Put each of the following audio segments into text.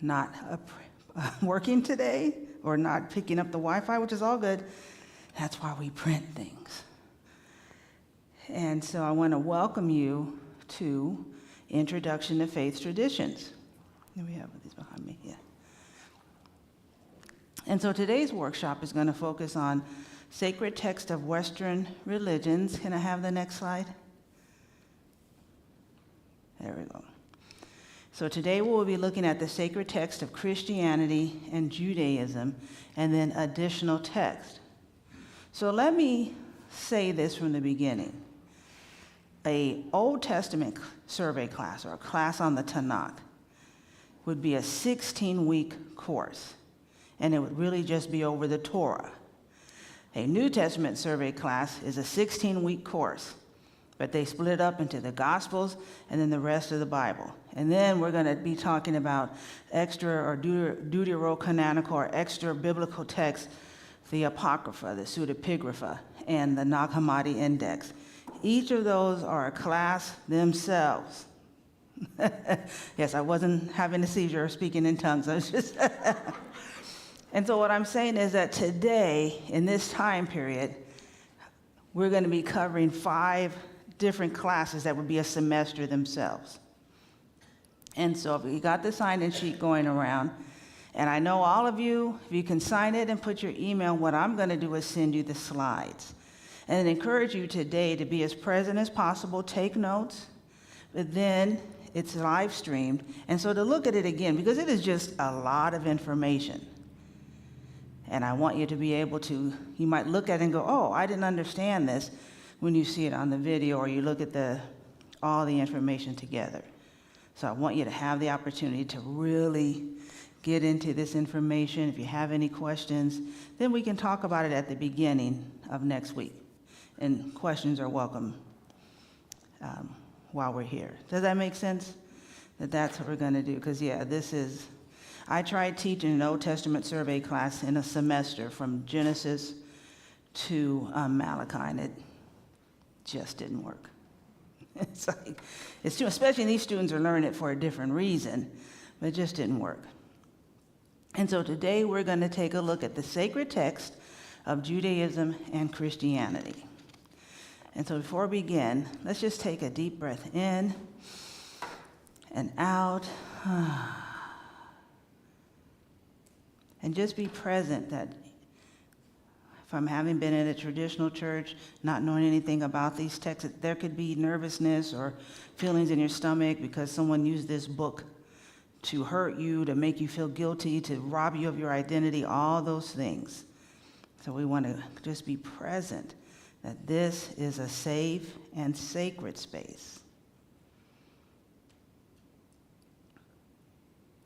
not working today or not picking up the Wi-Fi, which is all good. That's why we print things. And so I want to welcome you to Introduction to Faith Traditions. Here we have these behind me, yeah. And so today's workshop is going to focus on sacred text of Western religions. Can I have the next slide? There we go. So today we'll be looking at the sacred text of Christianity and Judaism, and then additional text. So let me say this from the beginning. An Old Testament survey class, or a class on the Tanakh, would be a 16-week course, and it would really just be over the Torah. A New Testament survey class is a 16-week course, but they split up into the Gospels and then the rest of the Bible. And then we're going to be talking about extra or deuterocanonical or extra biblical texts, the Apocrypha, the Pseudepigrapha, and the Nag Hammadi Index. Each of those are a class themselves. Yes, I wasn't having a seizure or speaking in tongues. I was just And so what I'm saying is that today, in this time period, we're going to be covering 5 different classes that would be a semester themselves. And so if you got the sign-in sheet going around, and I know all of you, if you can sign it and put your email, what I'm going to do is send you the slides. And encourage you today to be as present as possible, take notes, but then it's live streamed. And so to look at it again, because it is just a lot of information. And I want you to be able to, you might look at it and go, oh, I didn't understand this, when you see it on the video or you look at all the information together. So I want you to have the opportunity to really get into this information. If you have any questions, then we can talk about it at the beginning of next week. And questions are welcome while we're here. Does that make sense? That's what we're going to do. Because, yeah, I tried teaching an Old Testament survey class in a semester from Genesis to Malachi, and it just didn't work. It's like, especially these students are learning it for a different reason, but it just didn't work. And so today we're going to take a look at the sacred text of Judaism and Christianity. And so before we begin, let's just take a deep breath in and out. And just be present that from having been in a traditional church, not knowing anything about these texts, there could be nervousness or feelings in your stomach because someone used this book to hurt you, to make you feel guilty, to rob you of your identity, all those things. So we want to just be present that this is a safe and sacred space.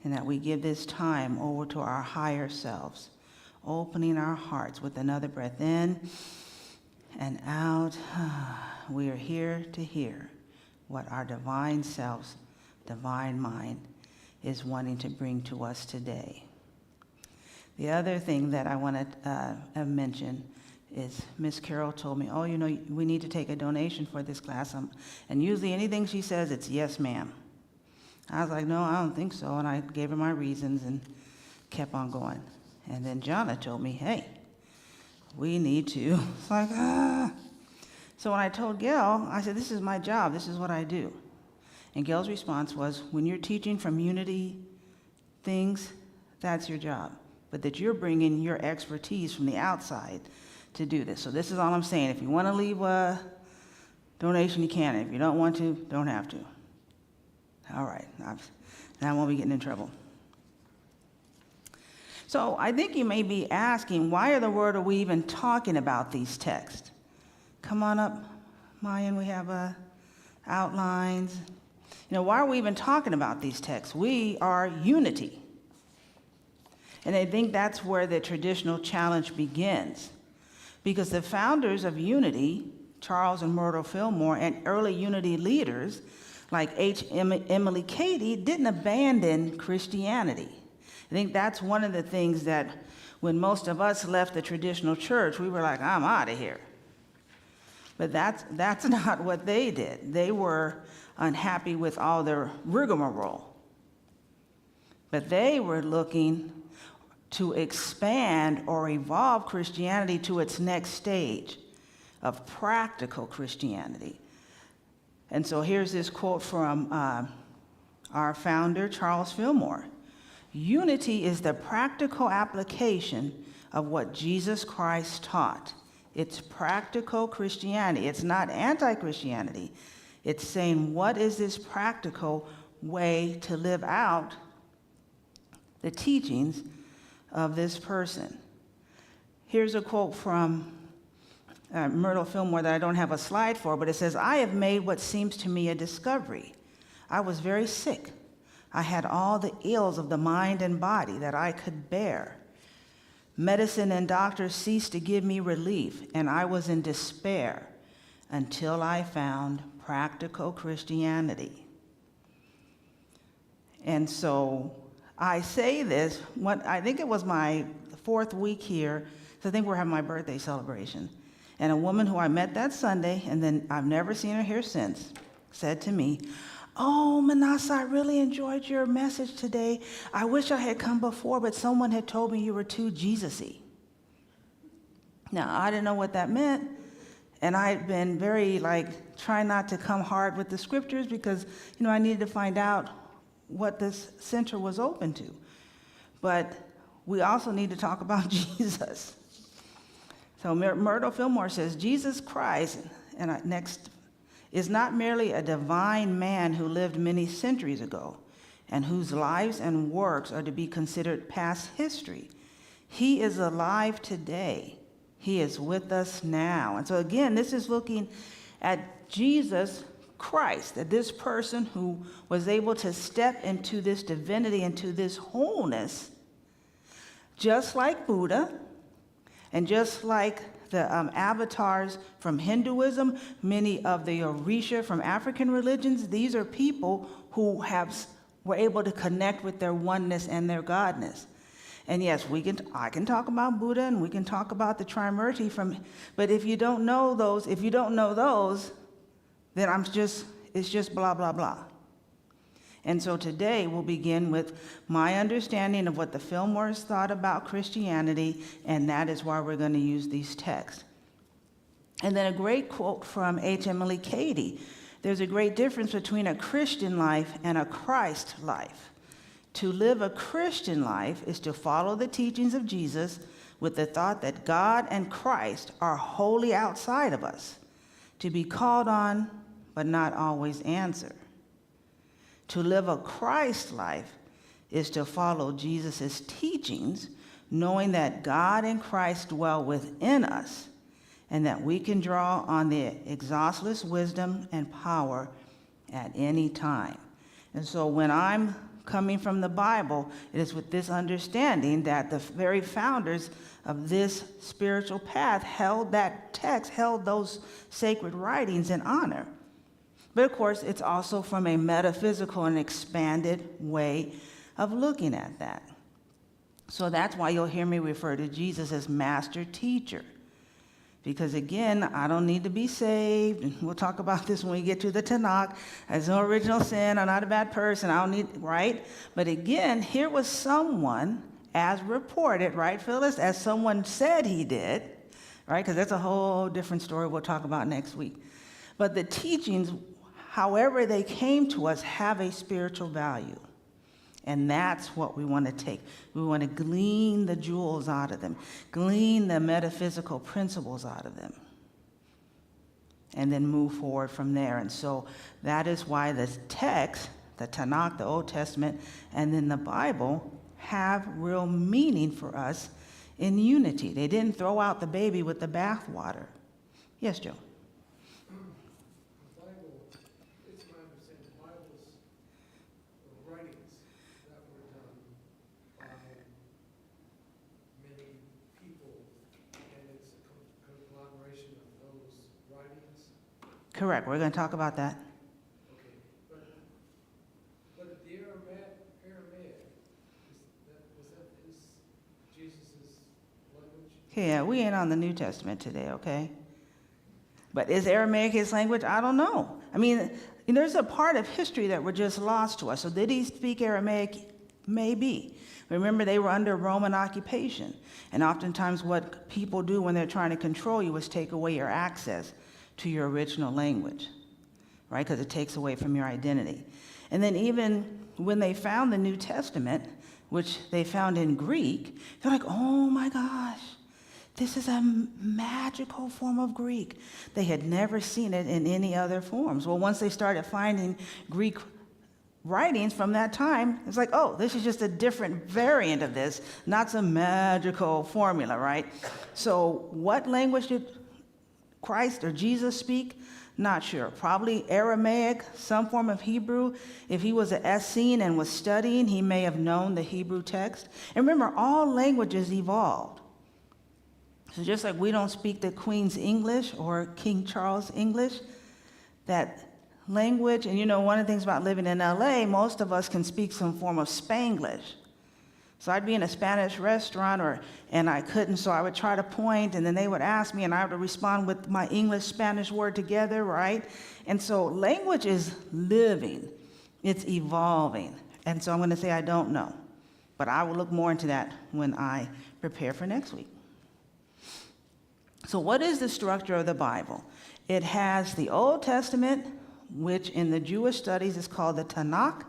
And that we give this time over to our higher selves, opening our hearts with another breath in and out. We are here to hear what our divine selves, divine mind, is wanting to bring to us today. The other thing that I want to mention is Miss Carol told me, oh, we need to take a donation for this class. And usually anything she says, it's yes, ma'am. I was like, no, I don't think so. And I gave her my reasons and kept on going. And then Jana told me, hey, we need to. It's like, So when I told Gail, I said, this is my job. This is what I do. And Gail's response was, when you're teaching from unity things, that's your job. But that you're bringing your expertise from the outside to do this. So this is all I'm saying. If you want to leave a donation, you can. If you don't want to, don't have to. All right. Now I won't be getting in trouble. So I think you may be asking, why in the world are we even talking about these texts? Come on up, Mayan. We have outlines. Why are we even talking about these texts? We are unity. And I think that's where the traditional challenge begins. Because the founders of unity, Charles and Myrtle Fillmore, and early unity leaders like Emily Cady didn't abandon Christianity. I think that's one of the things that when most of us left the traditional church, we were like, I'm out of here. But that's not what they did. They were unhappy with all their rigmarole. But they were looking to expand or evolve Christianity to its next stage of practical Christianity. And so here's this quote from our founder, Charles Fillmore. Unity is the practical application of what Jesus Christ taught. It's practical Christianity. It's not anti-Christianity. It's saying, what is this practical way to live out the teachings of this person? Here's a quote from Myrtle Fillmore that I don't have a slide for, but it says, I have made what seems to me a discovery. I was very sick. I had all the ills of the mind and body that I could bear. Medicine and doctors ceased to give me relief, and I was in despair until I found practical Christianity. And so I say this, I think it was my 4th week here, so I think we're having my birthday celebration. And a woman who I met that Sunday, and then I've never seen her here since, said to me, oh, Minnassa, I really enjoyed your message today. I wish I had come before, but someone had told me you were too Jesus-y. Now, I didn't know what that meant, and I'd been very, trying not to come hard with the scriptures because, I needed to find out what this center was open to. But we also need to talk about Jesus. So Myrtle Fillmore says, Jesus Christ, and next, is not merely a divine man who lived many centuries ago and whose lives and works are to be considered past history. He is alive today. He is with us now. And so again, this is looking at Jesus Christ, that this person who was able to step into this divinity, into this wholeness, just like Buddha, and just like the avatars from Hinduism, many of the Orisha from African religions, these are people who were able to connect with their oneness and their godness. And yes, I can talk about Buddha and we can talk about the Trimurti but if you don't know those, then it's just blah, blah, blah. And so today we'll begin with my understanding of what the Fillmores thought about Christianity, and that is why we're going to use these texts. And then a great quote from H. Emily Cady. There's a great difference between a Christian life and a Christ life. To live a Christian life is to follow the teachings of Jesus with the thought that God and Christ are wholly outside of us, to be called on but not always answer. To live a Christ life is to follow Jesus' teachings, knowing that God and Christ dwell within us and that we can draw on the exhaustless wisdom and power at any time. And so when I'm coming from the Bible, it is with this understanding that the very founders of this spiritual path held that text, held those sacred writings in honor. But of course, it's also from a metaphysical and expanded way of looking at that. So that's why you'll hear me refer to Jesus as master teacher. Because again, I don't need to be saved, and we'll talk about this when we get to the Tanakh. There's no original sin, I'm not a bad person, I don't need, right? But again, here was someone, as reported, right, Phyllis, as someone said he did, right? Because that's a whole different story we'll talk about next week. But the teachings, however they came to us, have a spiritual value. And that's what we want to take. We want to glean the jewels out of them, glean the metaphysical principles out of them, and then move forward from there. And so that is why the text, the Tanakh, the Old Testament, and then the Bible have real meaning for us in unity. They didn't throw out the baby with the bathwater. Yes, Joe? Correct. We're going to talk about that. Okay. But the Aramaic, is Jesus' language? Yeah, we ain't on the New Testament today, okay? But is Aramaic his language? I don't know. I mean, there's a part of history that were just lost to us. So did he speak Aramaic? Maybe. Remember, they were under Roman occupation. And oftentimes what people do when they're trying to control you is take away your access to your original language, right? Because it takes away from your identity. And then even when they found the New Testament, which they found in Greek, they're like, oh my gosh, this is a magical form of Greek. They had never seen it in any other forms. Well, once they started finding Greek writings from that time, it's like, oh, this is just a different variant of this, not some magical formula, right? So what language did Christ or Jesus speak? Not sure. Probably Aramaic, some form of Hebrew. If he was an Essene and was studying, he may have known the Hebrew text. And remember, all languages evolved. So just like we don't speak the Queen's English or King Charles English, that language, and you know, one of the things about living in LA, most of us can speak some form of Spanglish. So I'd be in a Spanish restaurant and I couldn't, so I would try to point, and then they would ask me, and I would respond with my English-Spanish word together, right? And so language is living. It's evolving. And so I'm going to say I don't know. But I will look more into that when I prepare for next week. So what is the structure of the Bible? It has the Old Testament, which in the Jewish studies is called the Tanakh,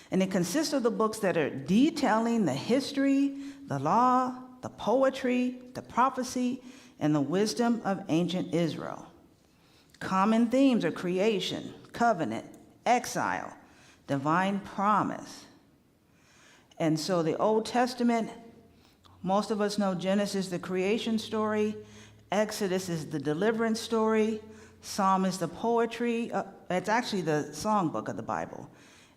and it consists of the books that are detailing the history, the law, the poetry, the prophecy, and the wisdom of ancient Israel. Common themes are creation, covenant, exile, divine promise. And so the Old Testament, most of us know Genesis, the creation story, Exodus is the deliverance story, Psalm is the poetry, it's actually the songbook of the Bible.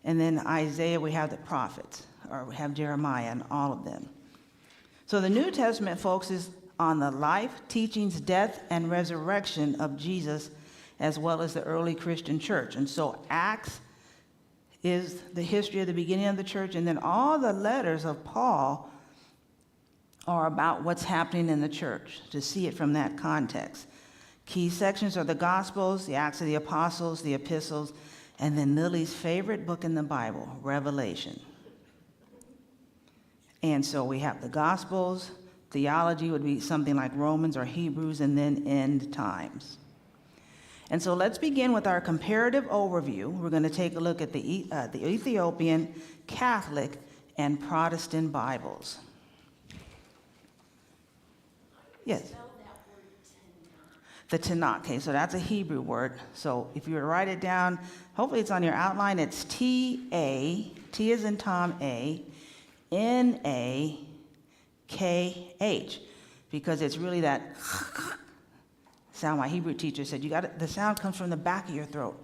And then Isaiah, we have the prophets, or we have Jeremiah and all of them. So the New Testament focuses on the life, teachings, death, and resurrection of Jesus, as well as the early Christian church. And so Acts is the history of the beginning of the church, and then all the letters of Paul are about what's happening in the church, to see it from that context. Key sections are the Gospels, the Acts of the Apostles, the Epistles, and then Lily's favorite book in the Bible, Revelation. And so we have the Gospels. Theology would be something like Romans or Hebrews, and then end times. And so let's begin with our comparative overview. We're going to take a look at the Ethiopian, Catholic, and Protestant Bibles. Yes? The Tanakh. Okay, so that's a Hebrew word. So if you were to write it down, hopefully it's on your outline. It's T-A, T as in Tom, A, N-A-K-H, because it's really that sound. My Hebrew teacher said, the sound comes from the back of your throat.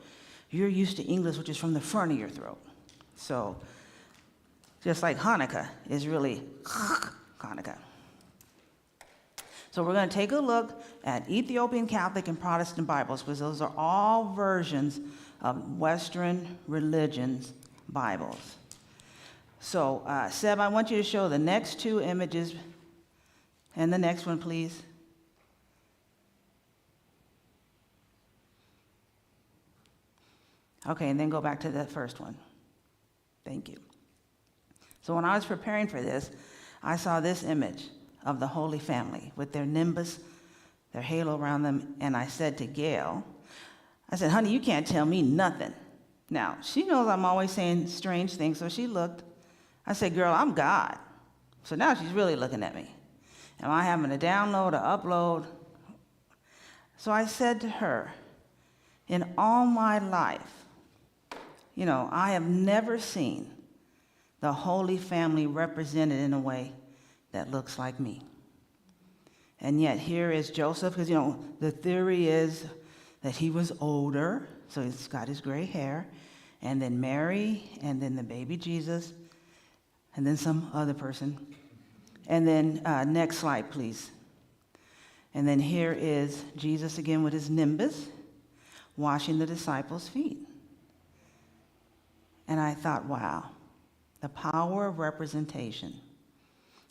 You're used to English, which is from the front of your throat. So just like Hanukkah is really Hanukkah. So we're going to take a look at Ethiopian Catholic and Protestant Bibles, because those are all versions of Western religions' Bibles. So, Seb, I want you to show the next two images, and the next one, please. Okay, and then go back to the first one. Thank you. So when I was preparing for this, I saw this image of the Holy Family with their nimbus, their halo around them, and I said to Gail, I said, honey, you can't tell me nothing. Now, she knows I'm always saying strange things, so she looked. I said, girl, I'm God. So now she's really looking at me. Am I having to download or upload? So I said to her, in all my life, I have never seen the Holy Family represented in a way that looks like me. And yet here is Joseph, because, the theory is that he was older, so he's got his gray hair, and then Mary, and then the baby Jesus, and then some other person. And then next slide, please. And then here is Jesus again with his nimbus, washing the disciples' feet. And I thought, wow, the power of representation.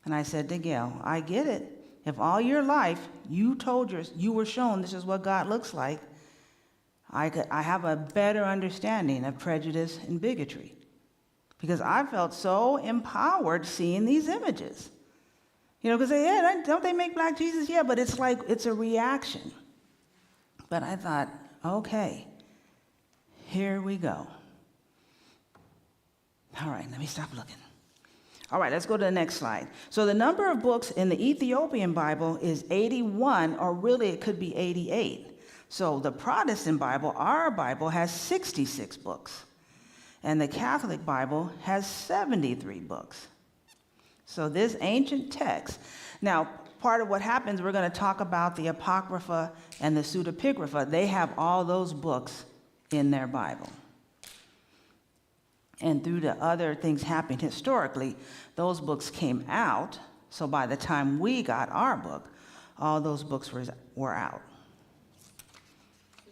And I said to Gail, I get it. If all your life you were shown this is what God looks like, I have a better understanding of prejudice and bigotry. because I felt so empowered seeing these images. You know, because yeah, don't they make black Jesus? Yeah, but it's like, it's a reaction. But I thought, okay, here we go. All right, let me stop looking. All right, let's go to the next slide. So the number of books in the Ethiopian Bible is 81, or really it could be 88. So the Protestant Bible, our Bible, has 66 books. And the Catholic Bible has 73 books. So this ancient text, now part of what happens, we're going to talk about the Apocrypha and the Pseudepigrapha. They have all those books in their Bible. And through the other things happening historically, those books came out. So by the time we got our book, all those books were out.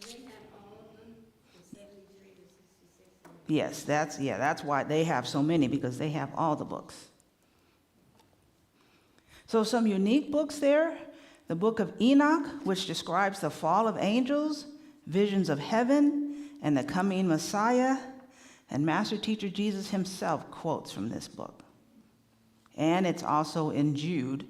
So they have all of them, the 73 to 66? Yes, that's why they have so many, because they have all the books. So some unique books there. The book of Enoch, which describes the fall of angels, visions of heaven, and the coming Messiah. And Master Teacher Jesus himself quotes from this book. And it's also in Jude.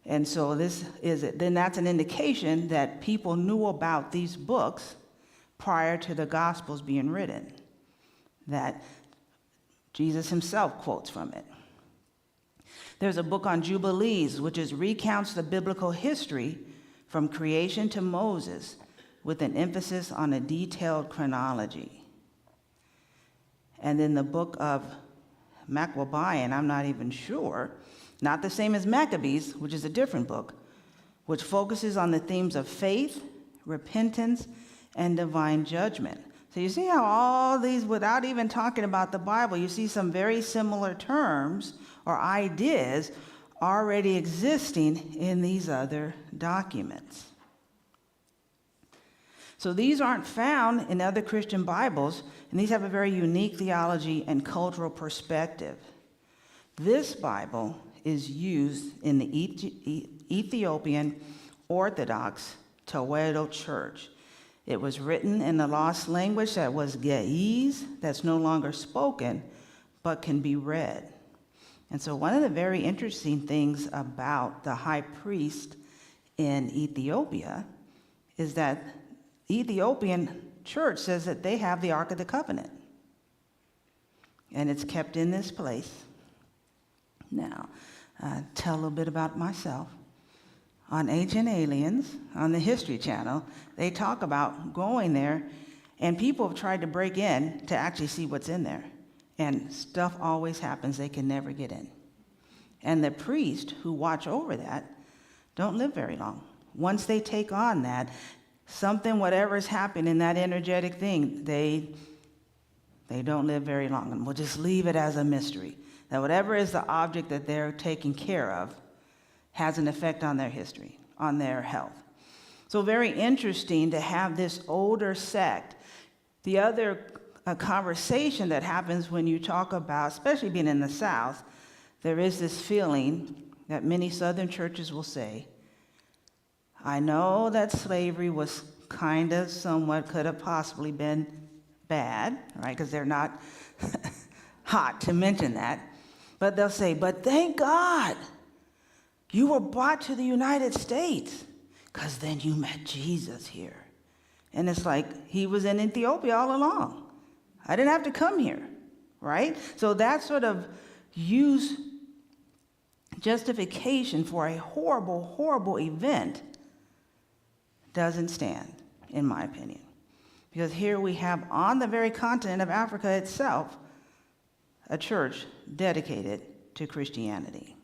And so then that's an indication that people knew about these books prior to the Gospels being written, that Jesus himself quotes from it. There's a book on Jubilees, which recounts the biblical history from creation to Moses, with an emphasis on a detailed chronology. And then the book of Maccabean, I'm not even sure, not the same as Maccabees, which is a different book, which focuses on the themes of faith, repentance, and divine judgment. So you see how all these, without even talking about the Bible, you see some very similar terms or ideas already existing in these other documents. So these aren't found in other Christian Bibles, and these have a very unique theology and cultural perspective. This Bible is used in the Ethiopian Orthodox Tewahedo Church. It was written in the lost language that was Ge'ez, that's no longer spoken, but can be read. And so one of the very interesting things about the high priest in Ethiopia is that the Ethiopian church says that they have the Ark of the Covenant. And it's kept in this place. Now, tell a little bit about myself. On Ancient Aliens, on the History Channel, they talk about going there, and people have tried to break in to actually see what's in there. And stuff always happens, they can never get in. And the priests who watch over that don't live very long. Once they take on that, something, whatever is happening in that energetic thing, they don't live very long. And we'll just leave it as a mystery. That whatever is the object that they're taking care of has an effect on their history, on their health. So very interesting to have this older sect. The other conversation that happens when you talk about, especially being in the South, there is this feeling that many Southern churches will say, I know that slavery was kind of somewhat could have possibly been bad, right? Because they're not hot to mention that. But they'll say, but thank God you were brought to the United States, because then you met Jesus here. And it's like, he was in Ethiopia all along. I didn't have to come here, right? So that sort of justification for a horrible, horrible event doesn't stand, in my opinion. Because here we have, on the very continent of Africa itself, a church dedicated to Christianity.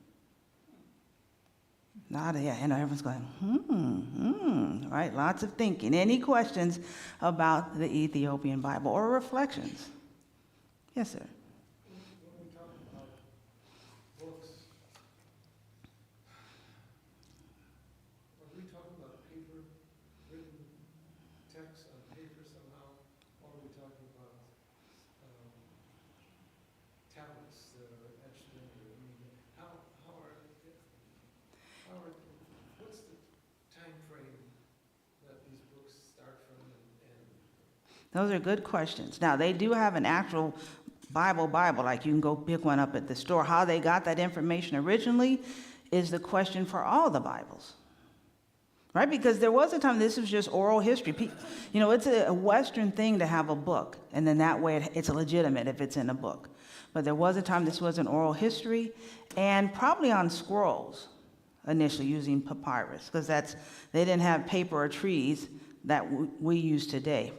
Everyone's going, right? Lots of thinking. Any questions about the Ethiopian Bible or reflections? Yes, sir. When we talk about books, are we talking about paper, written text on paper somehow, or are we talking about tablets that are etched in, or, what's the time frame that these books start from and Those are good questions. Now, they do have an actual Bible, like you can go pick one up at the store. How they got that information originally is the question for all the Bibles. Right? Because there was a time this was just oral history. You know, it's a Western thing to have a book, and then that way it's legitimate if it's in a book. But there was a time this was an oral history, and probably on scrolls initially using papyrus, because they didn't have paper or trees that we use today.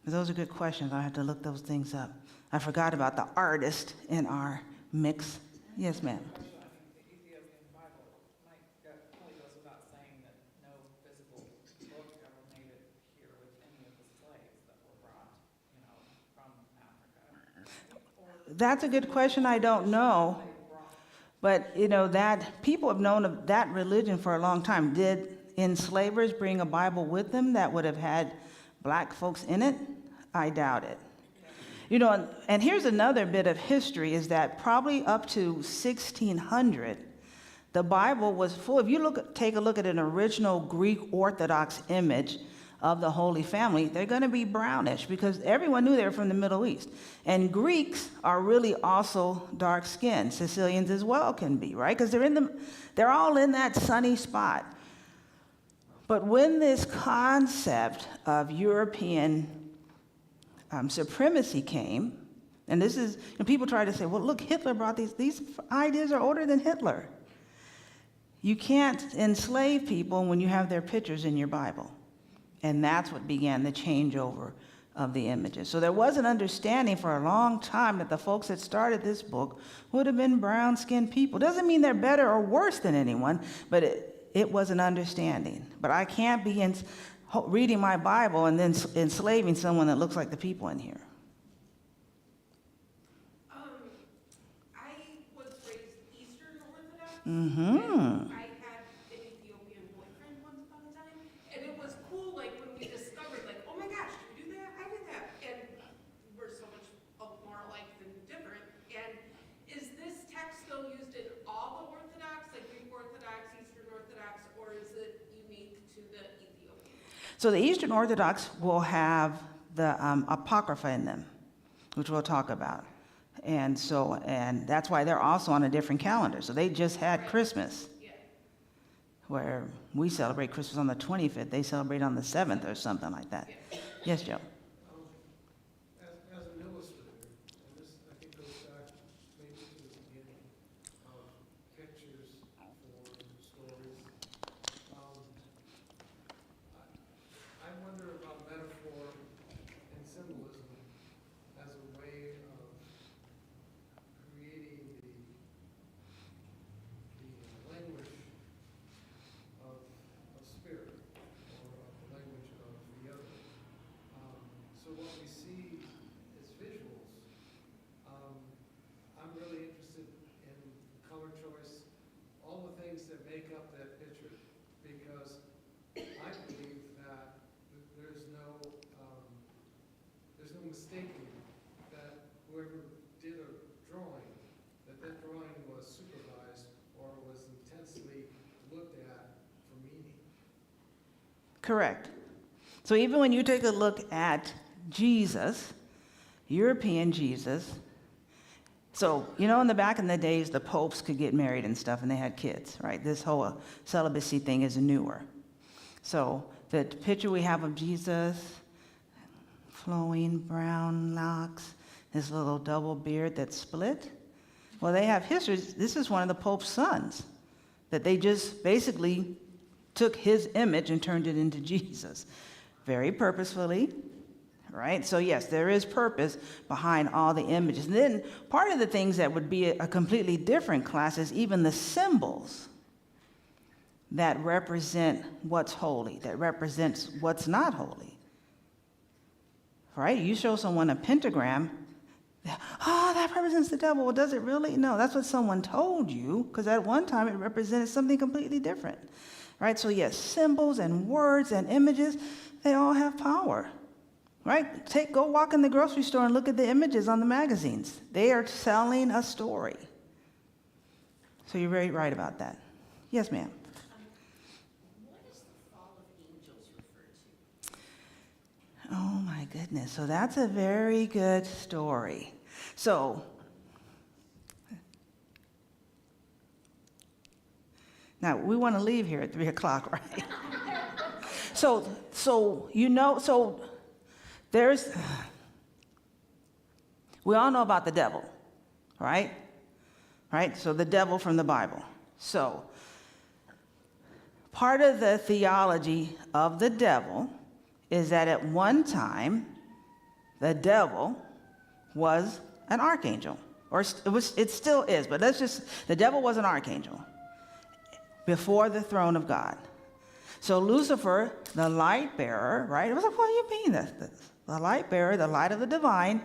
But those are good questions. I have to look those things up. I forgot about the artist in our mix. Yes, ma'am. The Ethiopian Bible probably goes without saying that no physical book ever made it here with any of the slaves that were brought, from Africa. That's a good question. I don't know. But, that people have known of that religion for a long time. Did enslavers bring a Bible with them that would have had black folks in it? I doubt it. And here's another bit of history is that probably up to 1600, the Bible was full. If you take a look at an original Greek Orthodox image of the Holy Family, they're going to be brownish because everyone knew they were from the Middle East. And Greeks are really also dark-skinned. Sicilians as well can be, right? Because they're all in that sunny spot. But when this concept of European supremacy came, and this is, people try to say, well, look, Hitler brought these ideas are older than Hitler. You can't enslave people when you have their pictures in your Bible. And that's what began the changeover of the images. So there was an understanding for a long time that the folks that started this book would have been brown-skinned people. Doesn't mean they're better or worse than anyone, but it was an understanding. But I can't be reading my Bible and then enslaving someone that looks like the people in here. I was raised Eastern Orthodox. Mm-hmm. I had an Ethiopian boyfriend once upon a time, and it was cool, like, when we discovered, like, oh my gosh, did you do that? I did that. And we're so much more alike than different. And is this text still used in all the Orthodox, like Greek Orthodox, Eastern Orthodox, or is it unique to the Ethiopian? So the Eastern Orthodox will have the Apocrypha in them, which we'll talk about. And that's why they're also on a different calendar. So they just had Christmas, where we celebrate Christmas on the 25th. They celebrate on the 7th or something like that. Yes, Joe? As an illustrator, and this I think goes back maybe to the beginning of pictures for stories, I wonder about metaphor and symbolism as a way of creating the language of spirit, or the language of the other. So what we see is visuals. I'm really interested in color choice, all the things that make up that picture, because I believe that there's no mistaking that whoever did a drawing, that drawing was supervised or was intensely looked at for meaning. Correct. So even when you take a look at Jesus, European Jesus, so, in the back in the days, the popes could get married and stuff, and they had kids, right? This whole celibacy thing is newer. So the picture we have of Jesus, flowing brown locks, his little double beard that's split, well, they have history. This is one of the Pope's sons, that they just basically took his image and turned it into Jesus, very purposefully. Right? So yes, there is purpose behind all the images. And then part of the things that would be a completely different class is even the symbols that represent what's holy, that represents what's not holy. Right? You show someone a pentagram, that represents the devil. Well, does it really? No, that's what someone told you, because at one time it represented something completely different. Right? So yes, symbols and words and images, they all have power. Right? Go walk in the grocery store and look at the images on the magazines. They are selling a story. So you're very right about that. Yes, ma'am. What is the fall of angels referred to? Oh my goodness. So that's a very good story. So, now we want to leave here at 3 o'clock, right? So we all know about the devil, right? Right? So the devil from the Bible. So, part of the theology of the devil is that at one time, the devil was an archangel. Or it still is, but the devil was an archangel before the throne of God. So Lucifer, the light bearer, right? It was like, what do you mean? The light bearer, the light of the divine.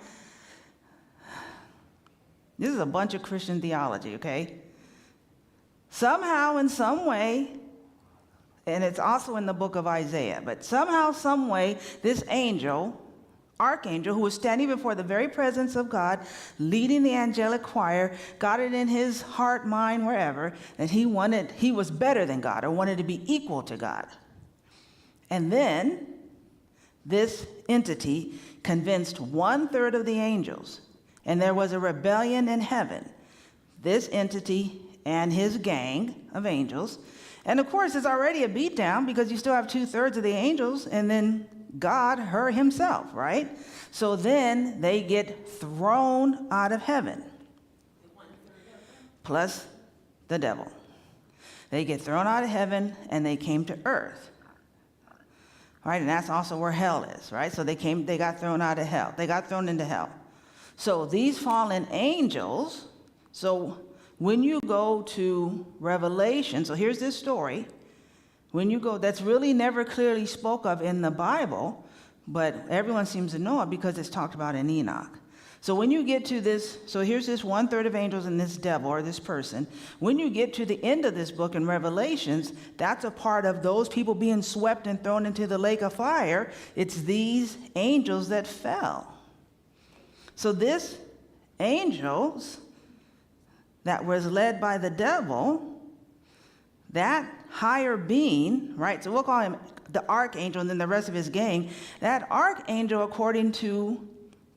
This is a bunch of Christian theology, okay? Somehow, in some way, and it's also in the book of Isaiah, but somehow, some way, this archangel, who was standing before the very presence of God, leading the angelic choir, got it in his heart, mind, wherever, that he was better than God, or wanted to be equal to God. And then, this entity convinced 1/3 of the angels, and there was a rebellion in heaven. This entity and his gang of angels. And of course, it's already a beatdown because you still have 2/3 of the angels and then God, her himself, right? So then they get thrown out of heaven. Plus the devil. They get thrown out of heaven and they came to earth. Right? And that's also where hell is, right? So they got thrown out of hell. They got thrown into hell. So these fallen angels, so when you go to Revelation, so here's this story. When you go, that's really never clearly spoke of in the Bible, but everyone seems to know it because it's talked about in Enoch. So when you get to this, so here's this 1/3 of angels and this devil or this person. When you get to the end of this book in Revelations, that's a part of those people being swept and thrown into the lake of fire. It's these angels that fell. So this angels that was led by the devil, that higher being, right? So we'll call him the archangel and then the rest of his gang. That archangel, according to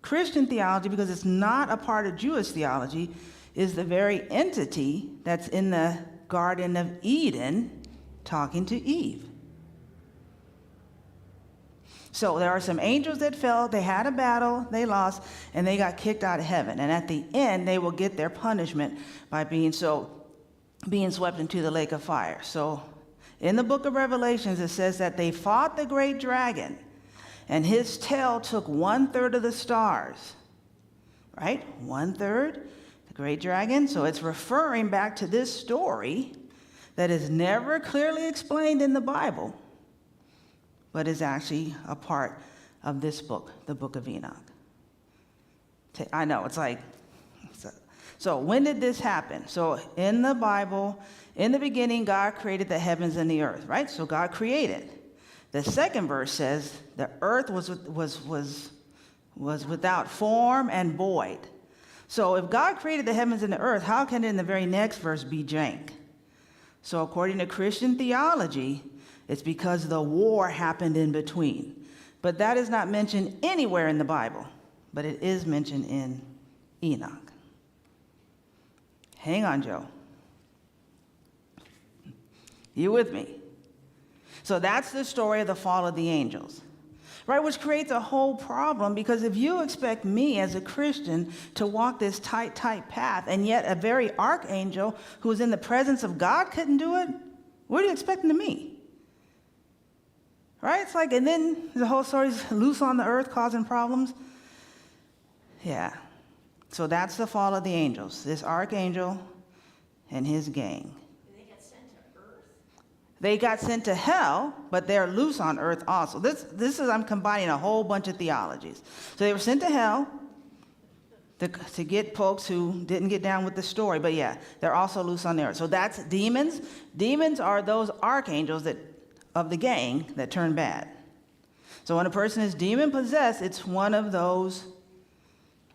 Christian theology, because it's not a part of Jewish theology, is the very entity that's in the Garden of Eden talking to Eve. So there are some angels that fell, they had a battle, they lost, and they got kicked out of heaven. And at the end, they will get their punishment by being swept into the lake of fire. So in the book of Revelations, it says that they fought the great dragon, and his tail took 1/3 of the stars, right? 1/3, the great dragon. So it's referring back to this story that is never clearly explained in the Bible, but is actually a part of this book, the book of Enoch. I know, it's like, so when did this happen? So in the Bible, in the beginning, God created the heavens and the earth, right? So God created. The second verse says the earth was without form and void. So if God created the heavens and the earth, how can it in the very next verse be jank? So according to Christian theology, it's because the war happened in between. But that is not mentioned anywhere in the Bible, but it is mentioned in Enoch. Hang on, Joe. You with me? So that's the story of the fall of the angels, right? Which creates a whole problem, because if you expect me as a Christian to walk this tight path, and yet a very archangel who is in the presence of God couldn't do it, what are you expecting of me? Right? It's like, and then the whole story's loose on the earth causing problems. Yeah. So that's the fall of the angels, this archangel and his gang. And they got sent to earth? They got sent to hell, but they're loose on earth also. I'm combining a whole bunch of theologies. So they were sent to hell to get folks who didn't get down with the story. But yeah, they're also loose on the earth. So that's demons. Demons are those archangels of the gang that turn bad. So when a person is demon possessed, it's one of those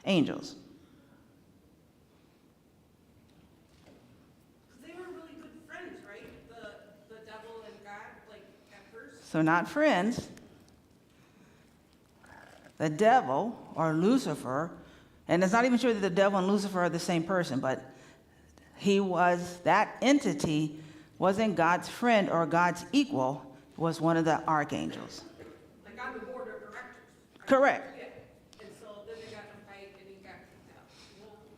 angels. They were really good friends, right? The devil and God, like, at first. So not friends. The devil, or Lucifer, And it's not even sure that the devil and Lucifer are the same person, but that entity wasn't God's friend or God's equal, was one of the archangels. Like on the board of directors. Correct. Yeah, and so then they got in a fight and he got kicked out.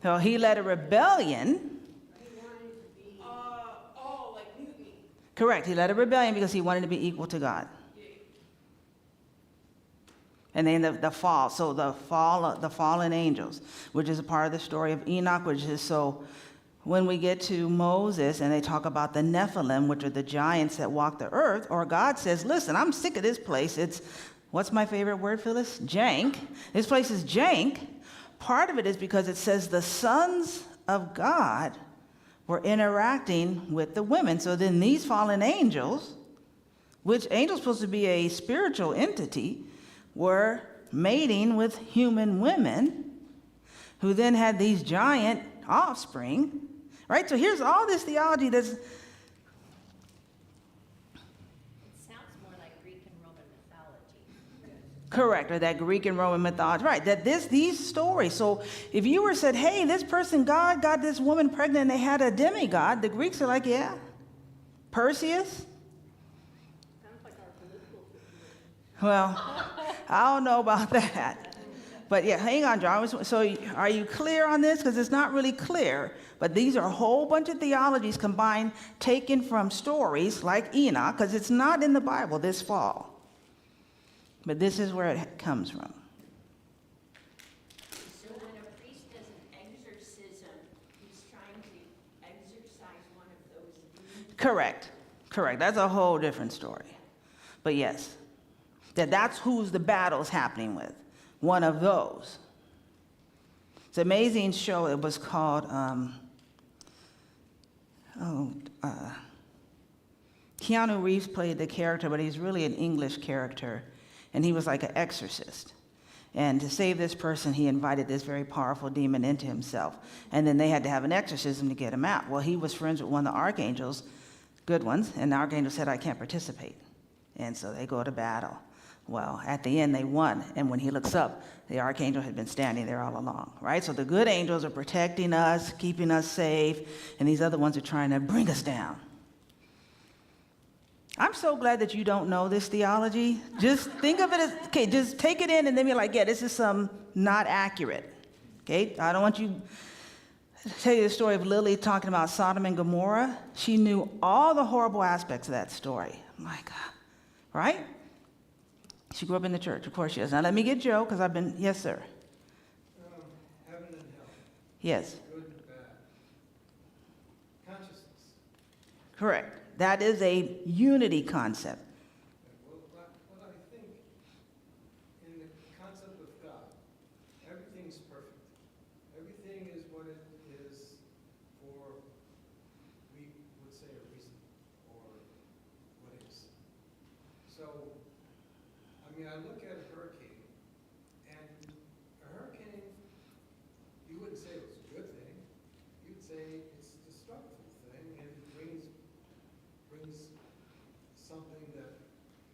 So he led a rebellion. He wanted to be, Like mutiny. Correct. He led a rebellion because he wanted to be equal to God. Yeah. And then the fall. So the fallen angels, which is a part of the story of Enoch, which is so when we get to Moses and they talk about the Nephilim, which are the giants that walk the earth, or God says, listen, I'm sick of this place. It's, what's my favorite word, Phyllis? Jank. This place is jank. Part of it is because it says the sons of God were interacting with the women. So then these fallen angels, which angels supposed to be a spiritual entity, were mating with human women who then had these giant offspring, right? So here's all this theology that's... It sounds more like Greek and Roman mythology. Correct, or that Greek and Roman mythology, right? That these stories. So if you were said, hey, this person, God got this woman pregnant and they had a demigod, the Greeks are like, yeah. Perseus? sounds like our political situation. Well, I don't know about that. But yeah, hang on, John. So are you clear on this? Because it's not really clear. But these are a whole bunch of theologies combined, taken from stories like Enoch, because it's not in the Bible this fall. But this is where it comes from. So when a priest does an exorcism, he's trying to exorcise one of those demons? Correct. That's a whole different story. But yes, that's who's the battle's happening with. One of those. It's an amazing show. It was called, Keanu Reeves played the character, but he's really an English character. And he was like an exorcist. And to save this person, he invited this very powerful demon into himself. And then they had to have an exorcism to get him out. Well, he was friends with one of the archangels, good ones, and the archangel said, I can't participate. And so they go to battle. Well, at the end, they won. And when he looks up, the archangel had been standing there all along, right? So the good angels are protecting us, keeping us safe, and these other ones are trying to bring us down. I'm so glad that you don't know this theology. Just think of it as, okay, just take it in and then be like, yeah, this is some not accurate. Okay? I don't want you to tell you the story of Lily talking about Sodom and Gomorrah. She knew all the horrible aspects of that story. My God. Right? She grew up in the church. Of course she does. Now let me get Joe, because I've been, yes, sir. Heaven and hell, Yes. good and bad. Consciousness. Correct. That is a unity concept. Well, what I think in the concept of God, everything's perfect. Everything is what it is for, we would say, a reason, or what is. So, I mean, I look at a hurricane, and a hurricane, you wouldn't say it was a good thing. You'd say it's a destructive thing, and it brings something that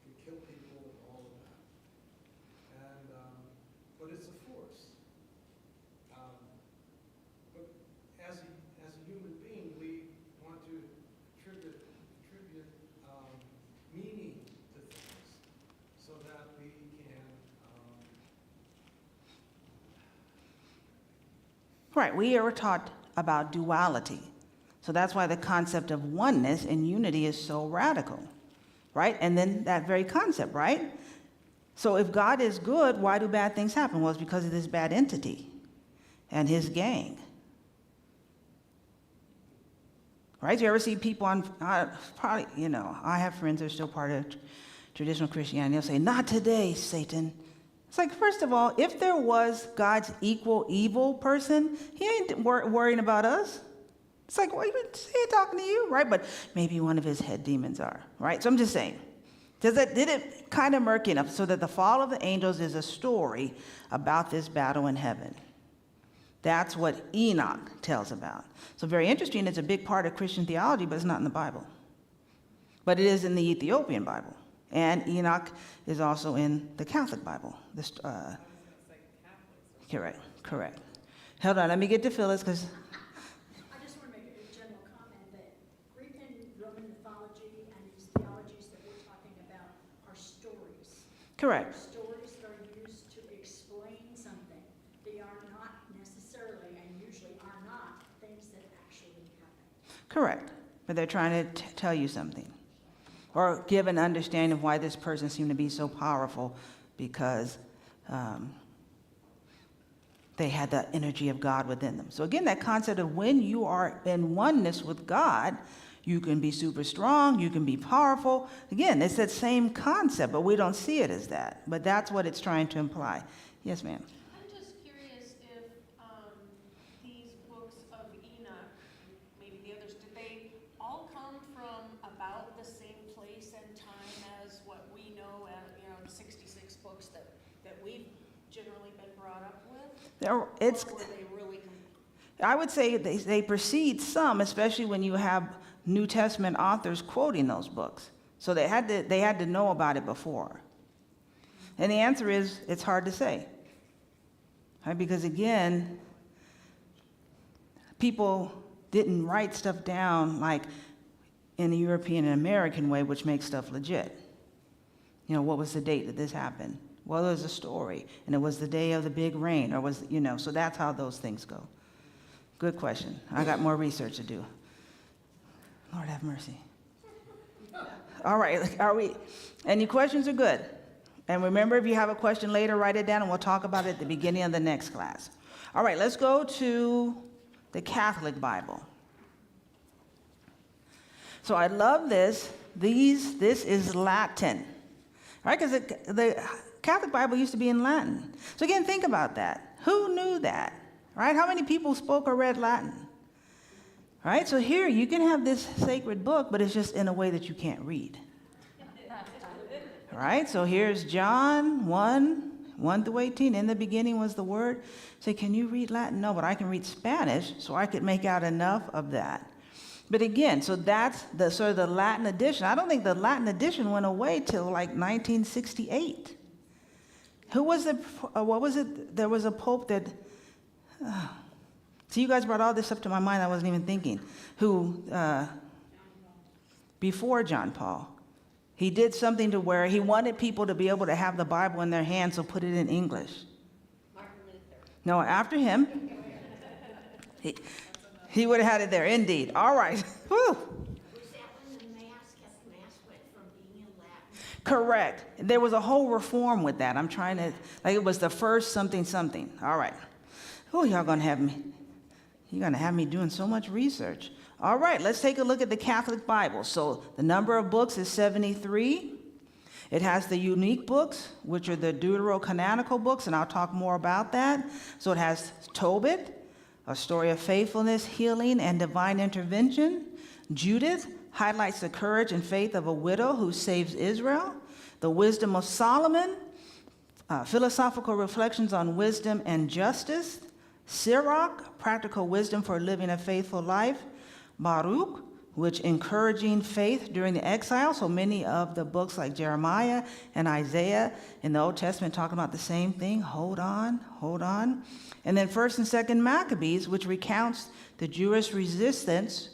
can kill people and all of that. And, but it's a force. But as a human being, we want to attribute meaning to things so that we can, Right. We are taught about duality. So that's why the concept of oneness and unity is so radical, right? And then that very concept, right? So if God is good, why do bad things happen? Well, it's because of this bad entity and his gang. Right? You ever see people on, probably, I have friends that are still part of traditional Christianity. They'll say, not today, Satan. It's like, first of all, if there was God's equal evil person, he ain't worrying about us. It's like, well, he ain't talking to you, right? But maybe one of his head demons are, right? So I'm just saying, did it kind of murky enough so that the fall of the angels is a story about this battle in heaven? That's what Enoch tells about. So very interesting. It's a big part of Christian theology, but it's not in the Bible. But it is in the Ethiopian Bible. And Enoch is also in the Catholic Bible. I was going to say Catholics. Correct. Hold on, let me get to Phyllis, because I just want to make a general comment that Greek and Roman mythology and these theologies that we're talking about are stories. correct. Stories that are used to explain something. They are not necessarily, and usually are not, things that actually happen. Correct. But they're trying to tell you something. Or give an understanding of why this person seemed to be so powerful, because they had the energy of God within them. So again, that concept of when you are in oneness with God, you can be super strong, you can be powerful. Again, it's that same concept, but we don't see it as that. But that's what it's trying to imply. Yes, ma'am. I'm just curious if these books of Enoch, maybe the others, did they all come from about the same place and time as what we know as, 66 books that we've generally been brought up with? Or were they really I would say they precede some, especially when you have New Testament authors quoting those books. So they had to know about it before. And the answer is, it's hard to say. Right? Because again, people didn't write stuff down like in the European and American way, which makes stuff legit. What was the date that this happened? Well, there's a story, and it was the day of the big rain, or was, so that's how those things go. Good question. I got more research to do. Lord have mercy. All right, any questions are good. And remember, if you have a question later, write it down, and we'll talk about it at the beginning of the next class. All right, let's go to the Catholic Bible. So I love this. This is Latin, right? Because the Catholic Bible used to be in Latin. So again, think about that. Who knew that, right? How many people spoke or read Latin? Right? So here, you can have this sacred book, but it's just in a way that you can't read. Right? So here's John 1 through 18. In the beginning was the Word. Say, can you read Latin? No, but I can read Spanish, so I could make out enough of that. But again, so that's the sort of the Latin edition. I don't think the Latin edition went away till like 1968. Who was what was it? There was a pope that, so you guys brought all this up to my mind, I wasn't even thinking, who, before John Paul, he did something to where he wanted people to be able to have the Bible in their hands, so put it in English. Martin Luther. No, after him, he would have had it there, indeed. All right. Whew. Was that when the mass went from being in Latin? Correct. There was a whole reform with that. I'm trying to, like it was the first something. All right. Oh, y'all gonna have me. You're gonna have me doing so much research. All right, let's take a look at the Catholic Bible. So the number of books is 73. It has the unique books, which are the deuterocanonical books, and I'll talk more about that. So it has Tobit, a story of faithfulness, healing, and divine intervention. Judith highlights the courage and faith of a widow who saves Israel. The Wisdom of Solomon, philosophical reflections on wisdom and justice. Sirach, practical wisdom for living a faithful life. Baruch, which encouraging faith during the exile. So many of the books like Jeremiah and Isaiah in the Old Testament talk about the same thing. Hold on. And then 1st and 2nd Maccabees, which recounts the Jewish resistance,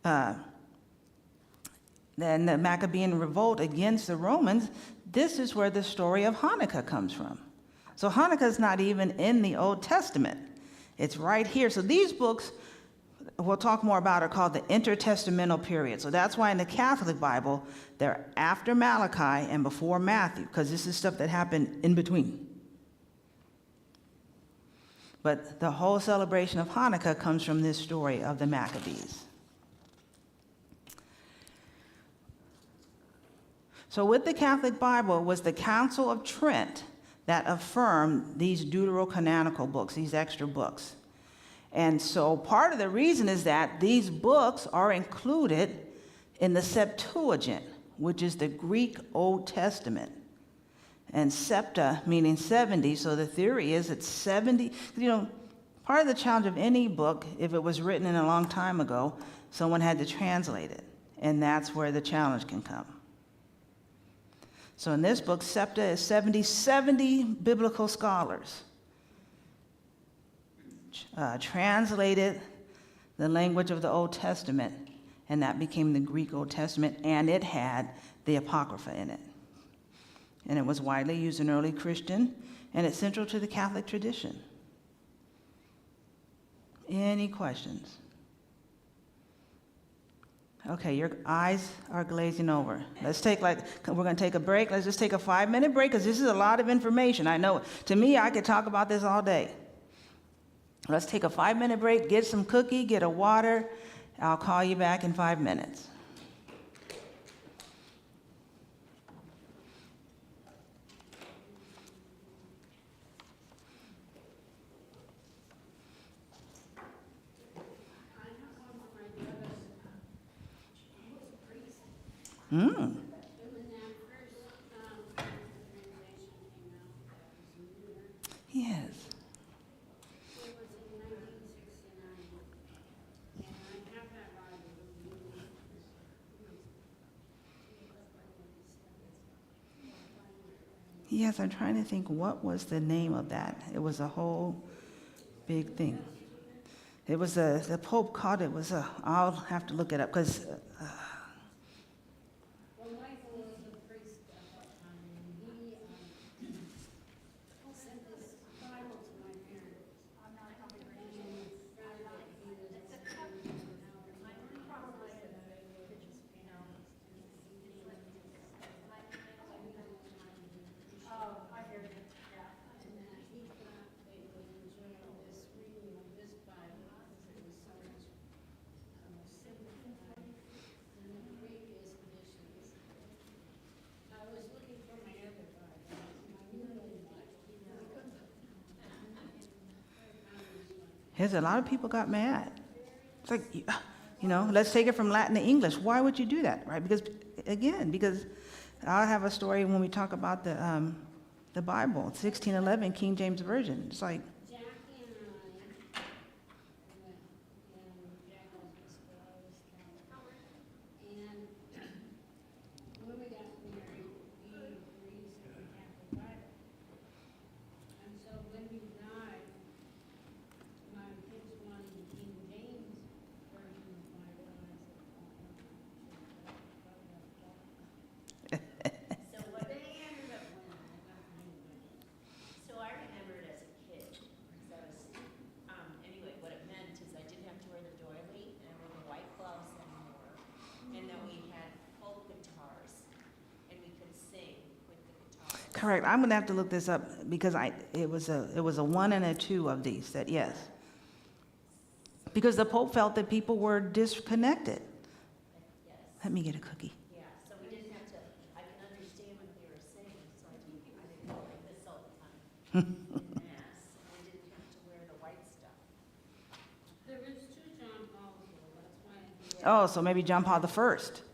then the Maccabean revolt against the Romans. This is where the story of Hanukkah comes from. So Hanukkah is not even in the Old Testament. It's right here. So these books we'll talk more about are called the intertestamental period. So that's why in the Catholic Bible, they're after Malachi and before Matthew, because this is stuff that happened in between. But the whole celebration of Hanukkah comes from this story of the Maccabees. So with the Catholic Bible was the Council of Trent that affirmed these deuterocanonical books, these extra books. And so part of the reason is that these books are included in the Septuagint, which is the Greek Old Testament. And septa meaning 70, so the theory is it's 70. Part of the challenge of any book, if it was written in a long time ago, someone had to translate it. And that's where the challenge can come. So in this book, septa is 70 biblical scholars translated the language of the Old Testament, and that became the Greek Old Testament, and it had the Apocrypha in it. And it was widely used in early Christian, and it's central to the Catholic tradition. Any questions? Okay, your eyes are glazing over. We're going to take a break. Let's just take a 5-minute break because this is a lot of information. I know, to me, I could talk about this all day. Let's take a 5-minute break, get some cookie, get a water. I'll call you back in 5 minutes. Mm. When that first, translation came out, that was newer. Yes. It was in 1969, and I have that Bible. Yes, I'm trying to think what was the name of that. It was a whole big thing. It was the Pope called it was I'll have to look it up because Well, Michael was a priest at that time, and he sent this Bible to my parents. I'm not probably ready. And found out he was Oh, I hear you, yeah. And he thought they would enjoy this reading of this Bible because it was so much simplified than the previous editions. I was looking for my other Bible, my new Bible. a lot of people got mad. It's like, let's take it from Latin to English. Why would you do that, right? Because I'll have a story when we talk about the Bible, 1611 King James Version. It's like, Jackie and I went, and Jack was Mr. Ellis Keller. And when we got married, he agrees that we have the Bible. And so when he died, my kids wanted the King James version of the Bible, and I said, So what, they ended up winning. I got the new Bible. so I remember it as a kid, because I was, anyway, what it meant is I didn't have to wear the doily and wear the white gloves anymore. And that we had folk guitars and we could sing with the guitars. correct. I'm going to have to look this up because it was a 1 and a 2 of these that yes. Because the Pope felt that people were disconnected. Yes. Let me get a cookie. Yeah, so we didn't have to, I can understand what they were saying, so I didn't go like this all the time. In mass, and we didn't have to wear the white stuff. There was 2 John Pauls, though, that's why I did. Oh, so maybe John Paul the First. This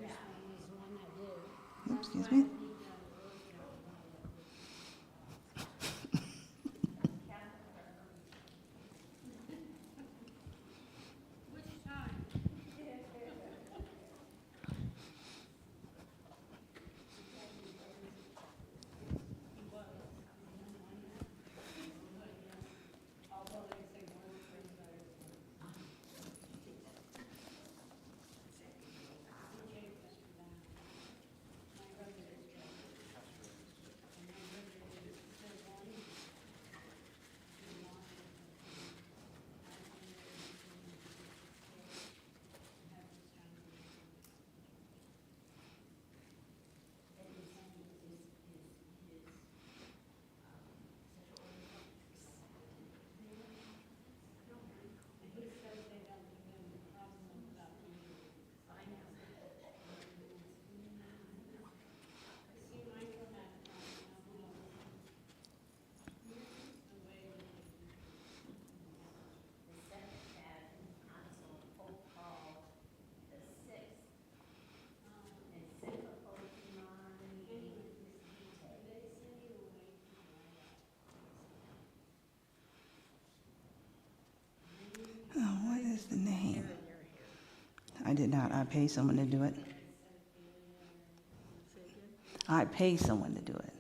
one was the one that did. Excuse That's me? why I think that was John Paul. Which time? Although they say one is better than The second Vatican Council, Pope Paul the Sixth, encyclical Humani Oh, what is the name? I did not. I paid someone to do it. I paid someone to do it.